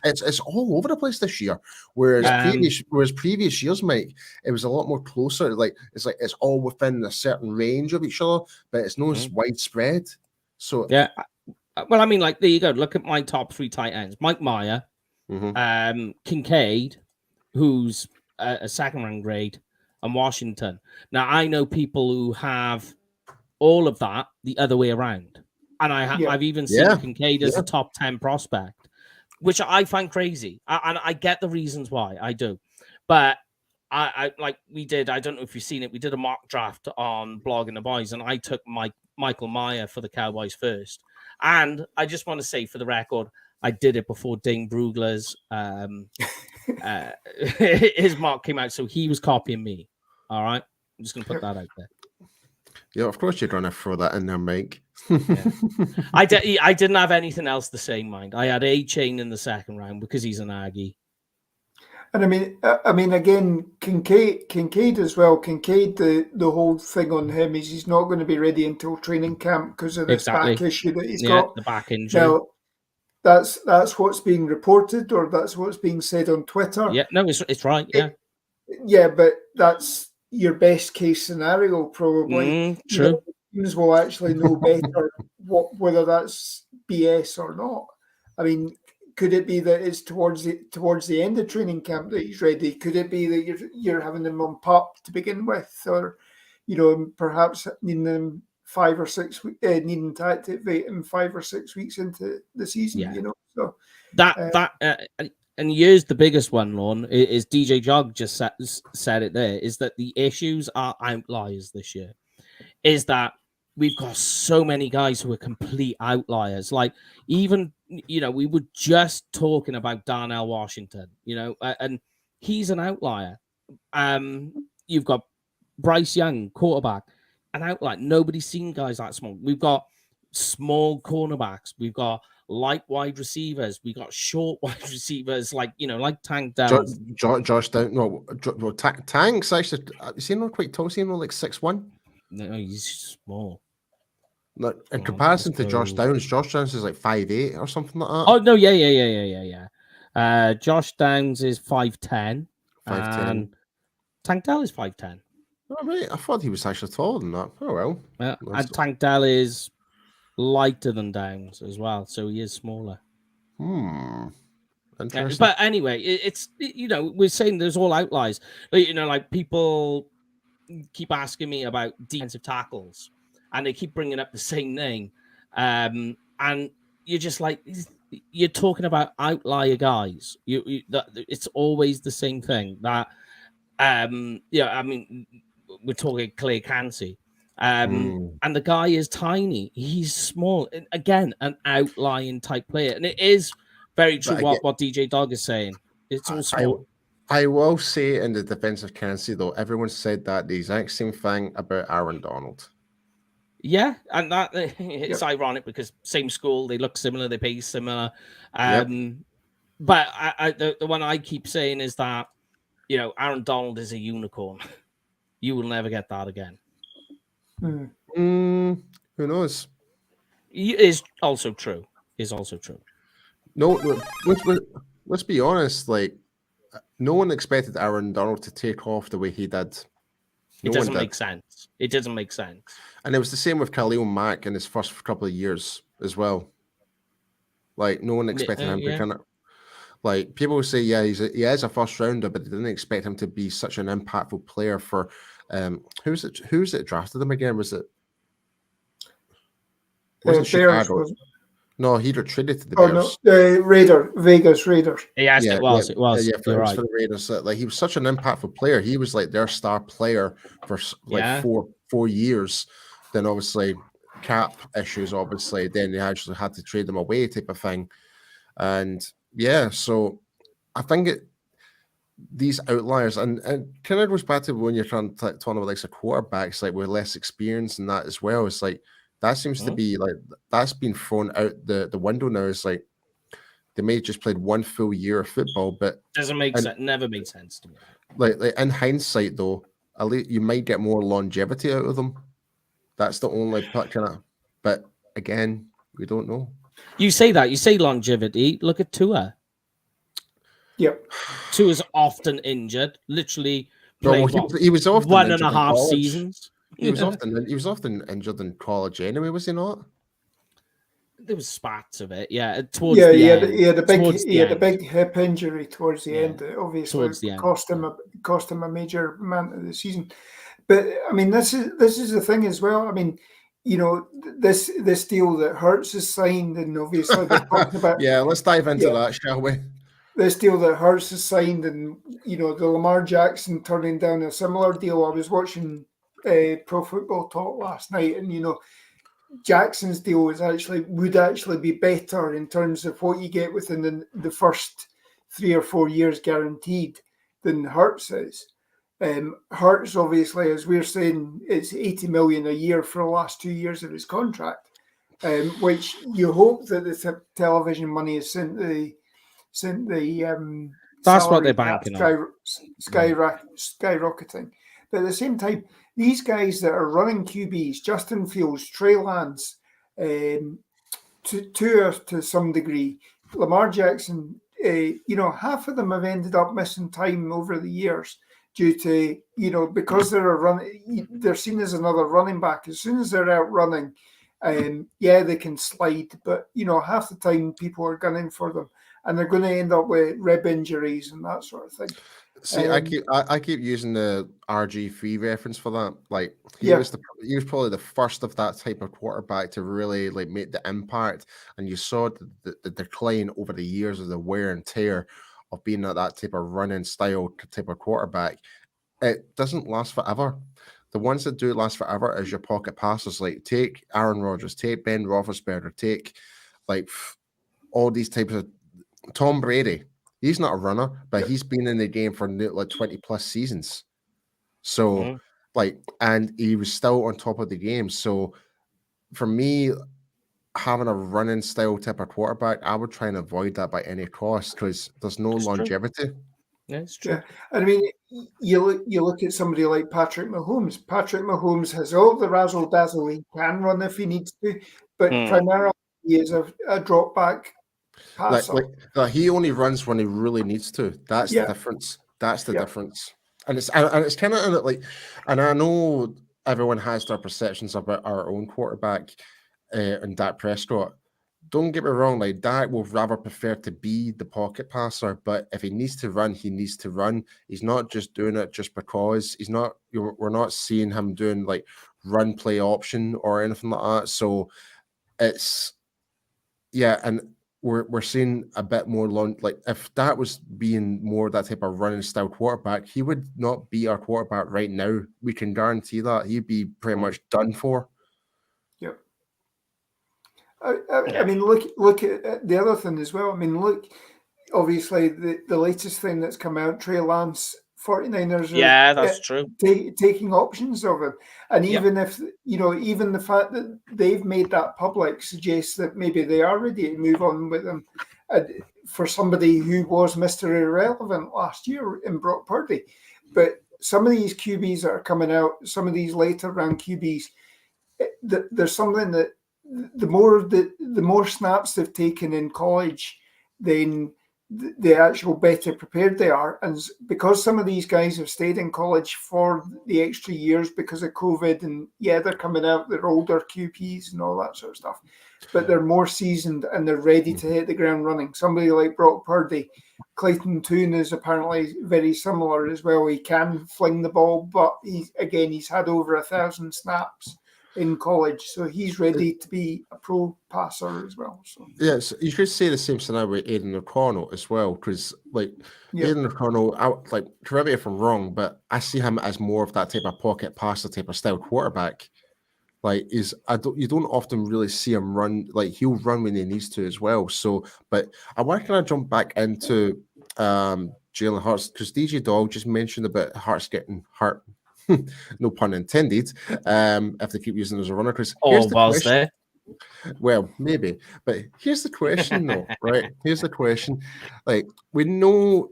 it's all over the place this year. Whereas previous years, Mike, it was a lot more closer. Like it's all within a certain range of each other, but it's not as widespread. So yeah. Well, I mean, like there you go. Look at my top 3 tight ends: Mike Meyer, Kincaid, who's a second round grade, and Washington. Now I know people who have all of that the other way around, and I've even seen Kincaid as a top 10 prospect, which I find crazy. And I get the reasons why, I do, but I like we did. I don't know if you've seen it. We did a mock draft on Blogging the Boys, and I took Michael Meyer for the Cowboys first. And I just want to say, for the record, I did it before Dane Brugler's his mark came out, so he was copying me. All right, I'm just gonna put that out there. Yeah, of course you're gonna throw that in there, Mike. I didn't have anything else the same mind. I had A-Chain in the second round because he's an Aggie. And I mean, again, Kincaid as well. Kincaid, the whole thing on him is he's not going to be ready until training camp because of this back issue that he's got. The back injury. Now, that's what's being reported, or that's what's being said on Twitter. Yeah, no, it's right. Yeah, yeah, but that's your best case scenario, probably. True. Teams will actually know better whether that's BS or not. I mean, could it be that it's towards the end of training camp that he's ready? Could it be that you're having him on PUP to begin with, or perhaps needing them 5 or 6 weeks, needing to activate him 5 or 6 weeks into the season? Yeah. So and here's the biggest one, Lorne, is DJ Jog just said it there, is that the issues are outliers this year. Is that we've got so many guys who are complete outliers. Like even, we were just talking about Darnell Washington, and he's an outlier. You've got Bryce Young, quarterback, an outlier. Nobody's seen guys that small. We've got small cornerbacks. We've got light wide receivers. We got short wide receivers, like Tank Dallas. Josh Down. No, Tank's actually. Is he not quite tall? Is he not like 6'1"? No, he's small. No, in comparison to Josh Downs is like 5'8" or something like that. Oh no, yeah. Josh Downs is 5'10", and Tank Dell is 5'10". Oh right, I thought he was actually taller than that. Oh well. Yeah, and Tank Dell is lighter than Downs as well, so he is smaller. Interesting. But anyway, it's we're saying there's all outliers. Like people keep asking me about defensive tackles, and they keep bringing up the same name, and you're just like, you're talking about outlier guys. It's always the same thing. That I mean, we're talking Clay Cansey. And the guy is tiny. He's small. And again, an outlying type player. And it is very true what DJ Dog is saying. It's all small. I will say in the defense of Cansey, though, everyone said that the exact same thing about Aaron Donald. Yeah, and that it's ironic because same school, they look similar, they pay similar. But the one I keep saying is that, Aaron Donald is a unicorn. You will never get that again. Who knows? Is also true. No, let's be honest. Like, no one expected Aaron Donald to take off the way he did. It doesn't make sense. And it was the same with Khalil Mack in his first couple of years as well. Like, no one expected him to kind of. Like, people will say, he is a first rounder, but they didn't expect him to be such an impactful player for. Who's it drafted him again? Was it? Wasn't Chicago? No, he retreated to the Bears. No, Vegas Raiders. Yes, it was. Yeah, for the Raiders. Like, he was such an impactful player. He was like their star player for like 4 years. Then obviously cap issues. Obviously, then they actually had to trade them away, type of thing. And so I think these outliers and kind of goes back to when you're trying to talk about like some quarterbacks like with less experience and that as well. It's like that seems to be like that's been thrown out the window now. It's like they may have just played one full year of football, but doesn't make sense. Never made sense to me. Like in hindsight, though, at least you might get more longevity out of them. That's the only kind of. But again, we don't know. You say that. You say longevity. Look at Tua. Yep. Tua's often injured. Literally No, played he was often 1.5 seasons. He was often injured in college anyway, was he not? There was spats of it, yeah. Towards the end, he had a big hip injury towards the end. That obviously cost him a major amount of the season. But I mean, this is the thing as well. I mean, you know, this deal that Hurts has signed, and obviously they're talking about. Yeah, let's dive into that, shall we? This deal that Hurts has signed, and you know, the Lamar Jackson turning down a similar deal. I was watching Pro Football Talk last night, and you know, Jackson's deal would actually be better in terms of what you get within the first 3 or 4 years guaranteed than Hurts is. Hurts, obviously, as we're saying, it's $80 million a year for the last 2 years of his contract, which you hope that the television money is sent the that's what they're banking on. Skyrocketing. But at the same time, these guys that are running QBs, Justin Fields, Trey Lance, to some degree, Lamar Jackson, you know, half of them have ended up missing time over the years due to, you know, because they're seen as another running back. As soon as they're out running, they can slide, but you know, half the time people are gunning for them, and they're going to end up with rib injuries and that sort of thing. See, I keep using the RG3 reference for that. Like he was probably the first of that type of quarterback to really like make the impact, and you saw the decline over the years of the wear and tear of being at that type of running style type of quarterback. It doesn't last forever. The ones that do last forever is your pocket passers. Like take Aaron Rodgers, take Ben Roethlisberger, take like all these types of Tom Brady. He's not a runner, but he's been in the game for like 20 plus seasons. So and he was still on top of the game. So for me, having a running style type of quarterback, I would try and avoid that by any cost because there's no longevity. True. Yeah, it's true. Yeah. I mean, you look at somebody like Patrick Mahomes. Patrick Mahomes has all the razzle dazzle. He can run if he needs to, but primarily he is a drop back passer. Like he only runs when he really needs to. That's the difference. That's the difference. And it's kind of like, and I know everyone has their perceptions about our own quarterback and Dak Prescott. Don't get me wrong, like Dak will rather prefer to be the pocket passer, but if he needs to run, he needs to run. He's not just doing it just because we're not seeing him doing like run play option or anything like that. So it's and we're seeing a bit more long. Like if that was being more that type of running style quarterback, he would not be our quarterback right now. We can guarantee that he'd be pretty much done for. Yep. I mean, look at the other thing as well. I mean, look, obviously the latest thing that's come out, Trey Lance, 49ers. That's true. Taking options of him, and even if even the fact that they've made that public suggests that maybe they are ready to move on with him. For somebody who was Mr. Irrelevant last year in Brock Purdy, but some of these QBs that are coming out, some of these later round QBs, there's something that the more snaps they've taken in college, then the actual better prepared they are. And because some of these guys have stayed in college for the extra years because of COVID, and they're coming out, they're older QPs and all that sort of stuff, but they're more seasoned and they're ready to hit the ground running. Somebody like Brock Purdy, Clayton Tune is apparently very similar as well. He can fling the ball, but he's had over 1,000 snaps in college, so he's ready to be a pro passer as well. So yes, you could say the same scenario with Aiden O'Connell as well, because like Aiden O'Connell, correct me if I'm wrong, but I see him as more of that type of pocket passer type of style quarterback. Like you don't often really see him run. Like he'll run when he needs to as well. So, but I want to kind of jump back into Jalen Hurts, because DJ Dog just mentioned about Hurts getting hurt. No pun intended. If they keep using it as a runner, because well, maybe, but here's the question, though. Right? Here's the question. Like we know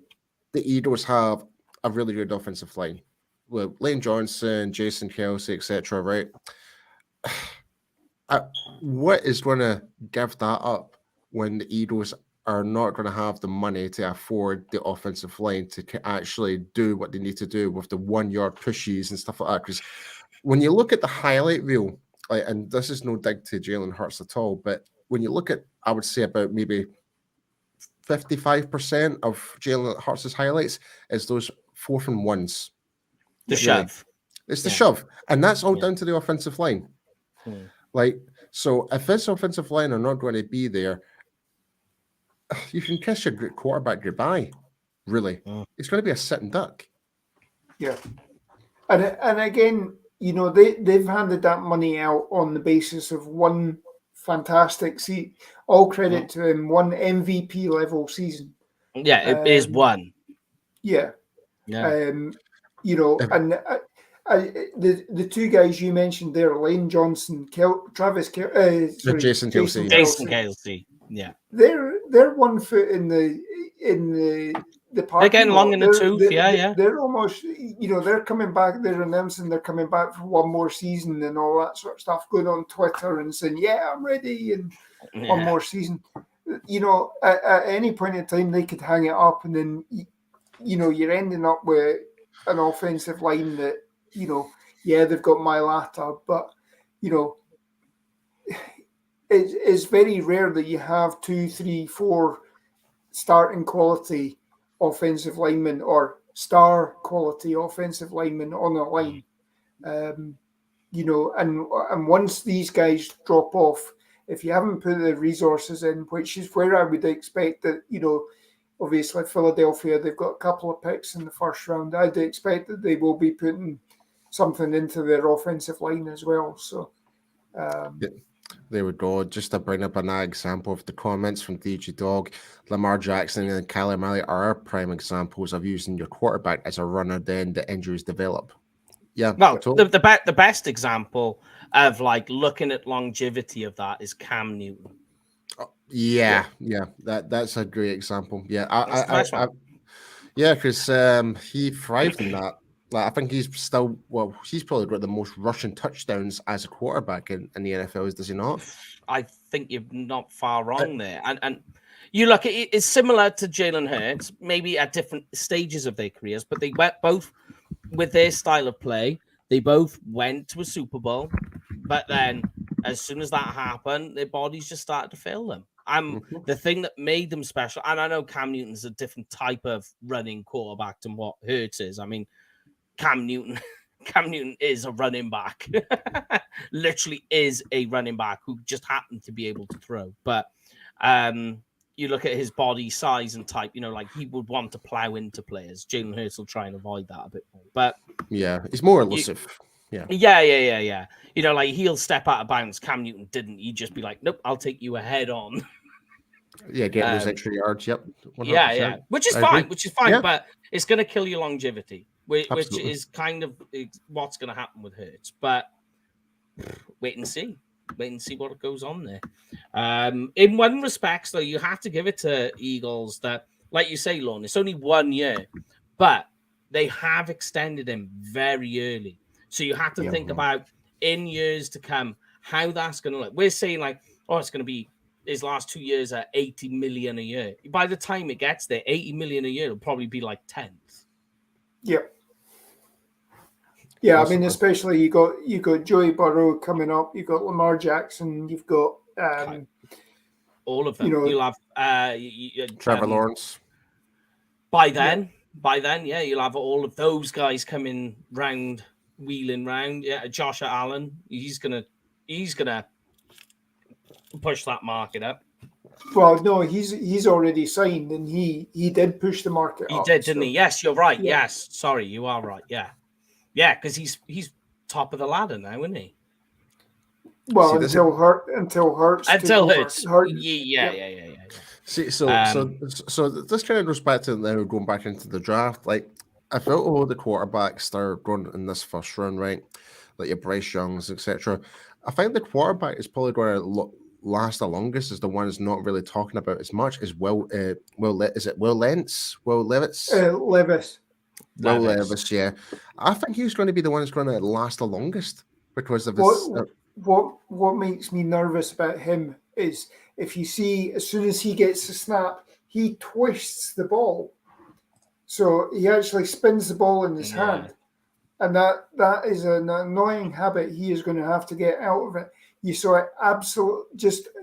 the Eagles have a really good offensive line. with Lane Johnson, Jason Kelsey, etc. Right? What is going to give that up when the Eagles are not going to have the money to afford the offensive line to actually do what they need to do with the 1 yard pushes and stuff like that? Because when you look at the highlight reel, and this is no dig to Jalen Hurts at all, but when you look at, I would say about maybe 55% of Jalen Hurts' highlights is those 4th and 1s. The shove. It's the shove. And that's all down to the offensive line. So if this offensive line are not going to be there, you can kiss your quarterback goodbye, really. It's going to be a sitting duck. Yeah. And again, they've handed that money out on the basis of one fantastic season. All credit to him, one MVP level season. Yeah, it is one. Yeah. Yeah. And the two guys you mentioned there, Lane Johnson, Jason Kelsey. Jason Kelsey. Yeah. They're 1 foot in the parking. They're getting long in the tooth. They're almost, they're coming back. They're announcing they're coming back for one more season and all that sort of stuff. Going on Twitter and saying, "Yeah, I'm ready," and one more season. At any point in time, they could hang it up, and then you're ending up with an offensive line that they've got Mailata, but it's very rare that you have 2, 3, 4 starting quality offensive linemen or star quality offensive linemen on a line. And once these guys drop off, if you haven't put the resources in, which is where I would expect that, obviously Philadelphia, they've got a couple of picks in the first round. I'd expect that they will be putting something into their offensive line as well. So, there we go. Just to bring up an example of the comments from DJ Dog, Lamar Jackson and Kyler Murray are prime examples of using your quarterback as a runner, then the injuries develop. Yeah. Well, the best example of looking at longevity of that is Cam Newton. That's a great example. Yeah, because he thrived in that. I think he's probably got the most rushing touchdowns as a quarterback in the NFL, does he not? I think you're not far wrong there. And you look at it's similar to Jalen Hurts, maybe at different stages of their careers, but they went both with their style of play. They both went to a Super Bowl, but then as soon as that happened, their bodies just started to fail them. The thing that made them special, and I know Cam Newton's a different type of running quarterback than what Hurts is. I mean, Cam Newton is a running back, literally is a running back who just happened to be able to throw. But you look at his body size and type, he would want to plow into players. Jalen Hurts will try and avoid that a bit more. But yeah, he's more elusive. Yeah. He'll step out of bounds. Cam Newton didn't. He'd just be like, nope, I'll take you ahead on. Yeah, get those extra yards. Yep. 100%. Yeah. Which is fine. But it's going to kill your longevity. Which is kind of what's going to happen with Hurts. But wait and see what goes on there. In one respect, though, you have to give it to Eagles that, like you say, Lorne, it's only 1 year, but they have extended him very early. So you have to think about in years to come how that's going to look. We're saying it's going to be his last 2 years at 80 million a year. By the time it gets there, 80 million a year will probably be 10th. Yep. Yeah, I mean, especially you got Joey Burrow coming up, you got Lamar Jackson, you've got all of them. You'll have Trevor Lawrence. By then, you'll have all of those guys coming round, wheeling round. Yeah, Josh Allen, he's gonna push that market up. Well, no, he's already signed, and he did push the market up. He did, didn't he? Yes, you're right. Yeah. Yes, sorry, you are right. Yeah, because he's top of the ladder now, isn't he? Well, until Hurts. Yeah. See, so this kind of goes back to now going back into the draft. I felt all the quarterbacks that are going in this first round, right? Like your Bryce Youngs, etc. I think the quarterback is probably going to last the longest is the one that's not really talking about as much as Will Levis. Levis. Will Levis, yeah. I think he's going to be the one that's going to last the longest because of his. What makes me nervous about him is if you see, as soon as he gets the snap, he twists the ball. So he actually spins the ball in his hand. And that is an annoying habit he is going to have to get out of it. You saw it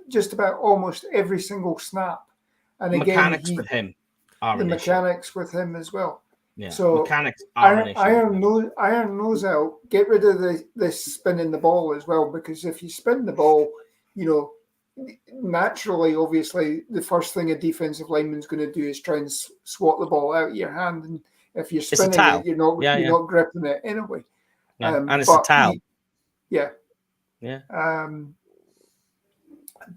just about almost every single snap. And The again, mechanics with him are the an mechanics with him as well. Yeah, so mechanics are an issue. Iron nose out. Get rid of this spinning the ball as well, because if you spin the ball, naturally, obviously, the first thing a defensive lineman's going to do is try and swat the ball out of your hand, and if you're spinning it, you're not gripping it anyway. Yeah. And it's a towel. Yeah.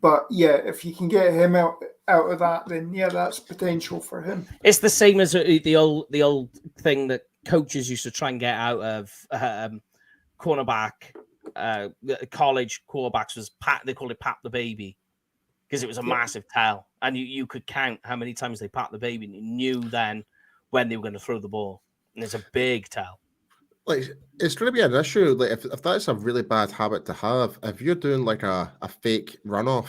But yeah, if you can get him out of that, then that's potential for him. It's the same as the old thing that coaches used to try and get out of cornerback. College quarterbacks was pat. They called it pat the baby because it was a massive towel, and you could count how many times they pat the baby, and you knew then when they were going to throw the ball. And it's a big towel. Like, it's going to be an issue. Like, if that's a really bad habit to have, if you're doing like a fake runoff,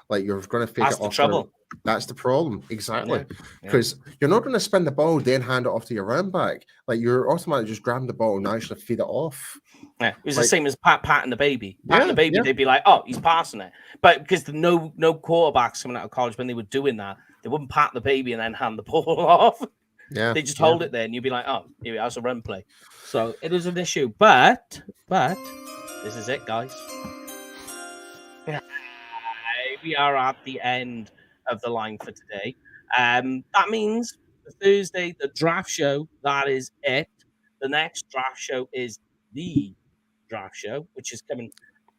like you're going to fake that's it the off. Trouble. That's the problem, exactly. Because you're not going to spin the ball, then hand it off to your running back. Like, you're automatically just grabbing the ball and actually feed it off. Yeah, it was the same as patting the baby. Patting the baby, they'd be like, "Oh, he's passing it," but because no quarterbacks coming out of college when they were doing that, they wouldn't pat the baby and then hand the ball off. Yeah, they just hold it there, and you'd be like, "Oh, here we are, it's a run play." So it is an issue, but this is it, guys. We are at the end of the line for today. That means Thursday, the draft show. That is it. The next draft show is the draft show, which is coming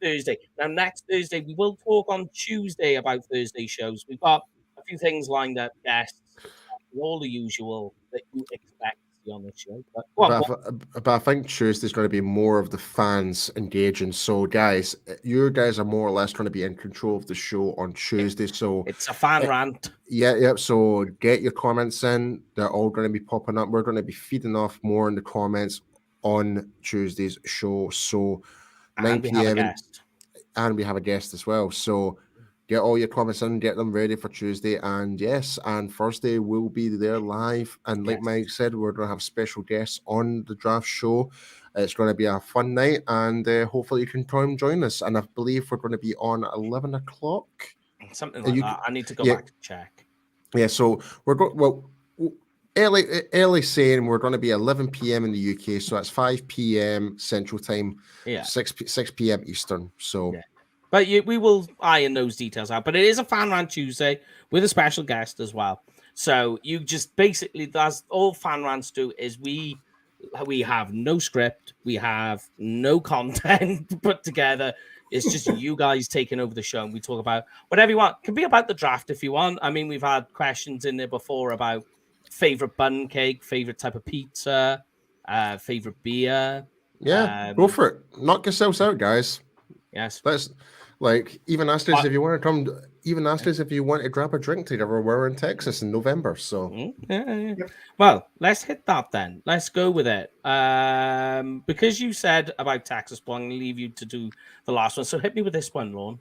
Thursday. Now, next Thursday, we will talk on Tuesday about Thursday shows. We've got a few things lined up, guests, all the usual that you expect to see on the show. But I think Tuesday's going to be more of the fans engaging. So, guys, you guys are more or less going to be in control of the show on Tuesday. So it's a fan rant. Yeah. So get your comments in. They're all going to be popping up. We're going to be feeding off more in the comments on Tuesday's show. So 9 p.m. And we have a guest as well. So get all your comments in, get them ready for Tuesday. And yes, and Thursday we'll be there live. And like Mike said, we're going to have special guests on the draft show. It's going to be a fun night, and hopefully you can come join us. And I believe we're going to be on 11 o'clock. Something like that. I need to go back to check. Yeah, so we're going, well, early saying we're going to be 11 p.m. in the UK, so that's 5 p.m. Central Time, 6 p.m. Eastern. So, but we will iron those details out. But it is a fan rant Tuesday with a special guest as well. So you just basically, that's all fan rants do is we have no script, we have no content put together. It's just you guys taking over the show, and we talk about whatever you want. It can be about the draft if you want. I mean, we've had questions in there before about favorite bun cake, favorite type of pizza, favorite beer. Yeah, go for it. Knock yourselves out, guys. Yes. Let's even ask us if you want to come. Even ask us if you want to grab a drink together. We're in Texas in November, so. Well, let's hit that then. Let's go with it. Because you said about Texas, I'm going to leave you to do the last one. So hit me with this one, Lorne.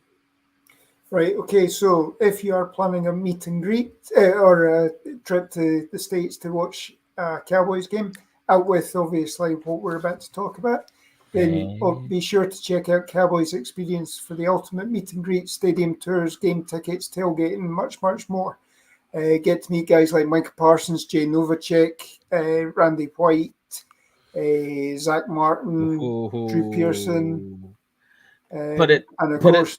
Right. Okay. So if you are planning a meet and greet or a trip to the States to watch a Cowboys game, out with obviously what we're about to talk about, then be sure to check out Cowboys Experience for the ultimate meet and greet, stadium tours, game tickets, tailgating, much, much more. Get to meet guys like Micah Parsons, Jay Novacek, Randy White, Zach Martin, Drew Pearson. And of course,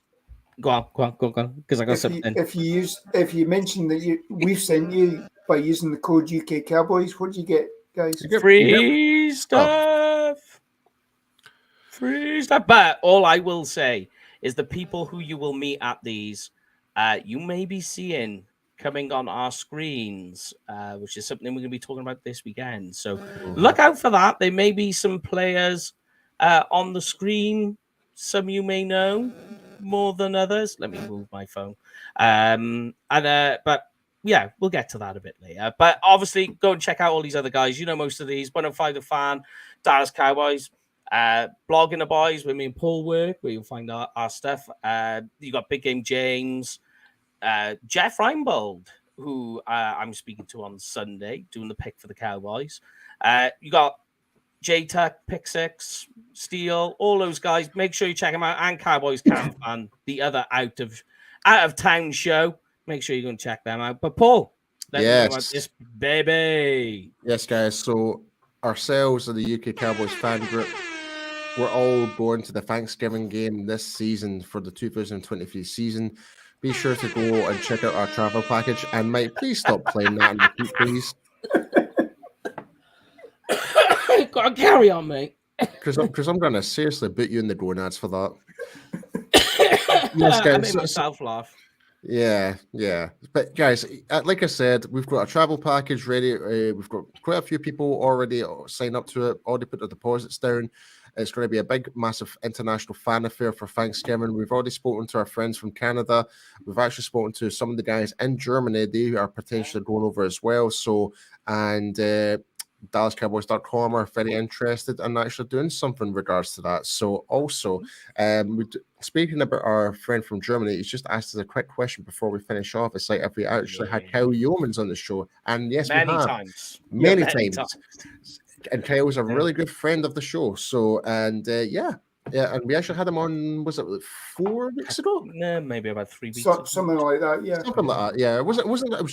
go on, because I got something. If you mention that we've sent you by using the code UK Cowboys, what do you get, guys? You get free stuff. Free stuff. But all I will say is the people who you will meet at these, you may be seeing coming on our screens, which is something we're going to be talking about this weekend. So look out for that. There may be some players on the screen. Some you may know more than others. Let me move my phone. But yeah, we'll get to that a bit later. But obviously, go and check out all these other guys. You know most of these. 105 The Fan, Dallas Cowboys, Blogging the Boys, where me and Paul work, where you'll find our stuff. You got Big Game James, Jeff Reinbold, who I'm speaking to on Sunday, doing the pick for the Cowboys. You got J-Tuck, Pick Six, Steel, all those guys. Make sure you check them out. And Cowboys Camp and the other out of town show. Make sure you go and check them out. But Paul, let me know about this baby. Yes, guys. So ourselves and the UK Cowboys fan group, we're all going to the Thanksgiving game this season for the 2023 season. Be sure to go and check out our travel package. And Mike, please stop playing that in the repeat, please. Gotta carry on, mate. Because I'm going to seriously boot you in the gonads for that. Yes, guys. I made myself laugh. Yeah. But guys, like I said, we've got a travel package ready. We've got quite a few people already signed up to it, already put their deposits down. It's going to be a big, massive international fan affair for Thanksgiving. We've already spoken to our friends from Canada. We've actually spoken to some of the guys in Germany. They are potentially going over as well. So, and DallasCowboys.com are very interested in actually doing something in regards to that. So also, speaking about our friend from Germany, he's just asked us a quick question before we finish off. It's like if we actually had Kyle Yeomans on the show. And yes, many we have. times. Many times. And Kyle was a really good friend of the show. So, and yeah, and we actually had him on, was it like 4 weeks ago? Yeah, maybe about 3 weeks. Something like that, yeah. Something like that, yeah. It was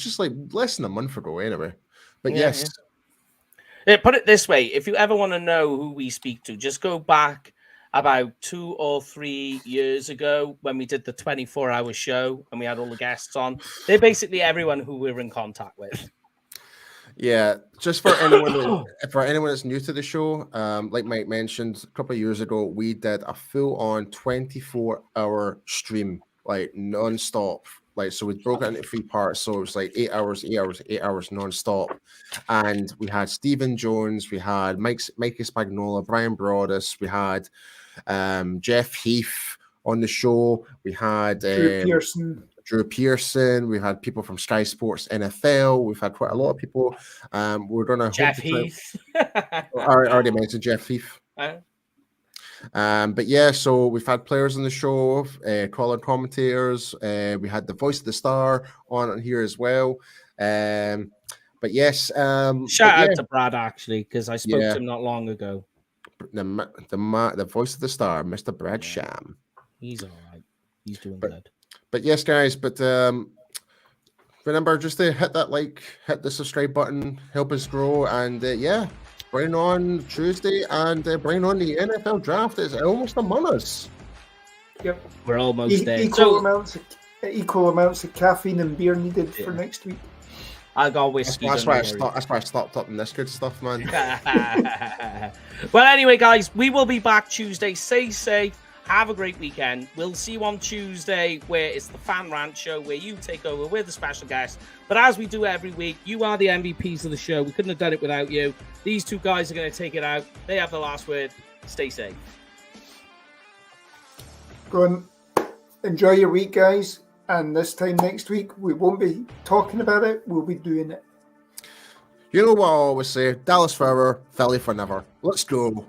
just like less than a month ago anyway. But yes. Yeah. Put it this way, if you ever want to know who we speak to, just go back about 2 or 3 years ago when we did the 24-hour show and we had all the guests on. They're basically everyone who we're in contact with. Yeah, just for anyone that's new to the show, like Mike mentioned, a couple of years ago, we did a full-on 24-hour stream, like non-stop. Like, so we broke it into 3 parts, so it was like 8 hours non-stop. And we had Stephen Jones, we had Mikey Spagnola, Brian Broaddus, we had Jeff Heath on the show, we had Drew Pearson, we've had people from Sky Sports NFL, we've had quite a lot of people. We're going to Jeff Heath. I already mentioned Jeff Heath. But yeah, so we've had players on the show, caller commentators. We had the voice of the star on here as well. But yes, shout out to Brad actually, because I spoke to him not long ago. The voice of the star, Mr. Brad Sham. He's all right. He's doing good. But yes, guys. But remember just to hit the subscribe button, help us grow, and bring on Tuesday and bring on the NFL draft. It's almost among us. Yep, we're almost there. Equal amounts of caffeine and beer needed for next week. I got whiskey. That's why I stopped up on this good stuff, man. Well, anyway, guys, we will be back Tuesday. Stay safe. Have a great weekend. We'll see you on Tuesday, where it's the Fan Rant Show, where you take over with the special guest. But as we do every week, you are the MVPs of the show. We couldn't have done it without you. These 2 guys are going to take it out. They have the last word. Stay safe. Go and enjoy your week, guys. And this time next week, we won't be talking about it. We'll be doing it. You know what I always say? Dallas forever, Philly for never. Let's go.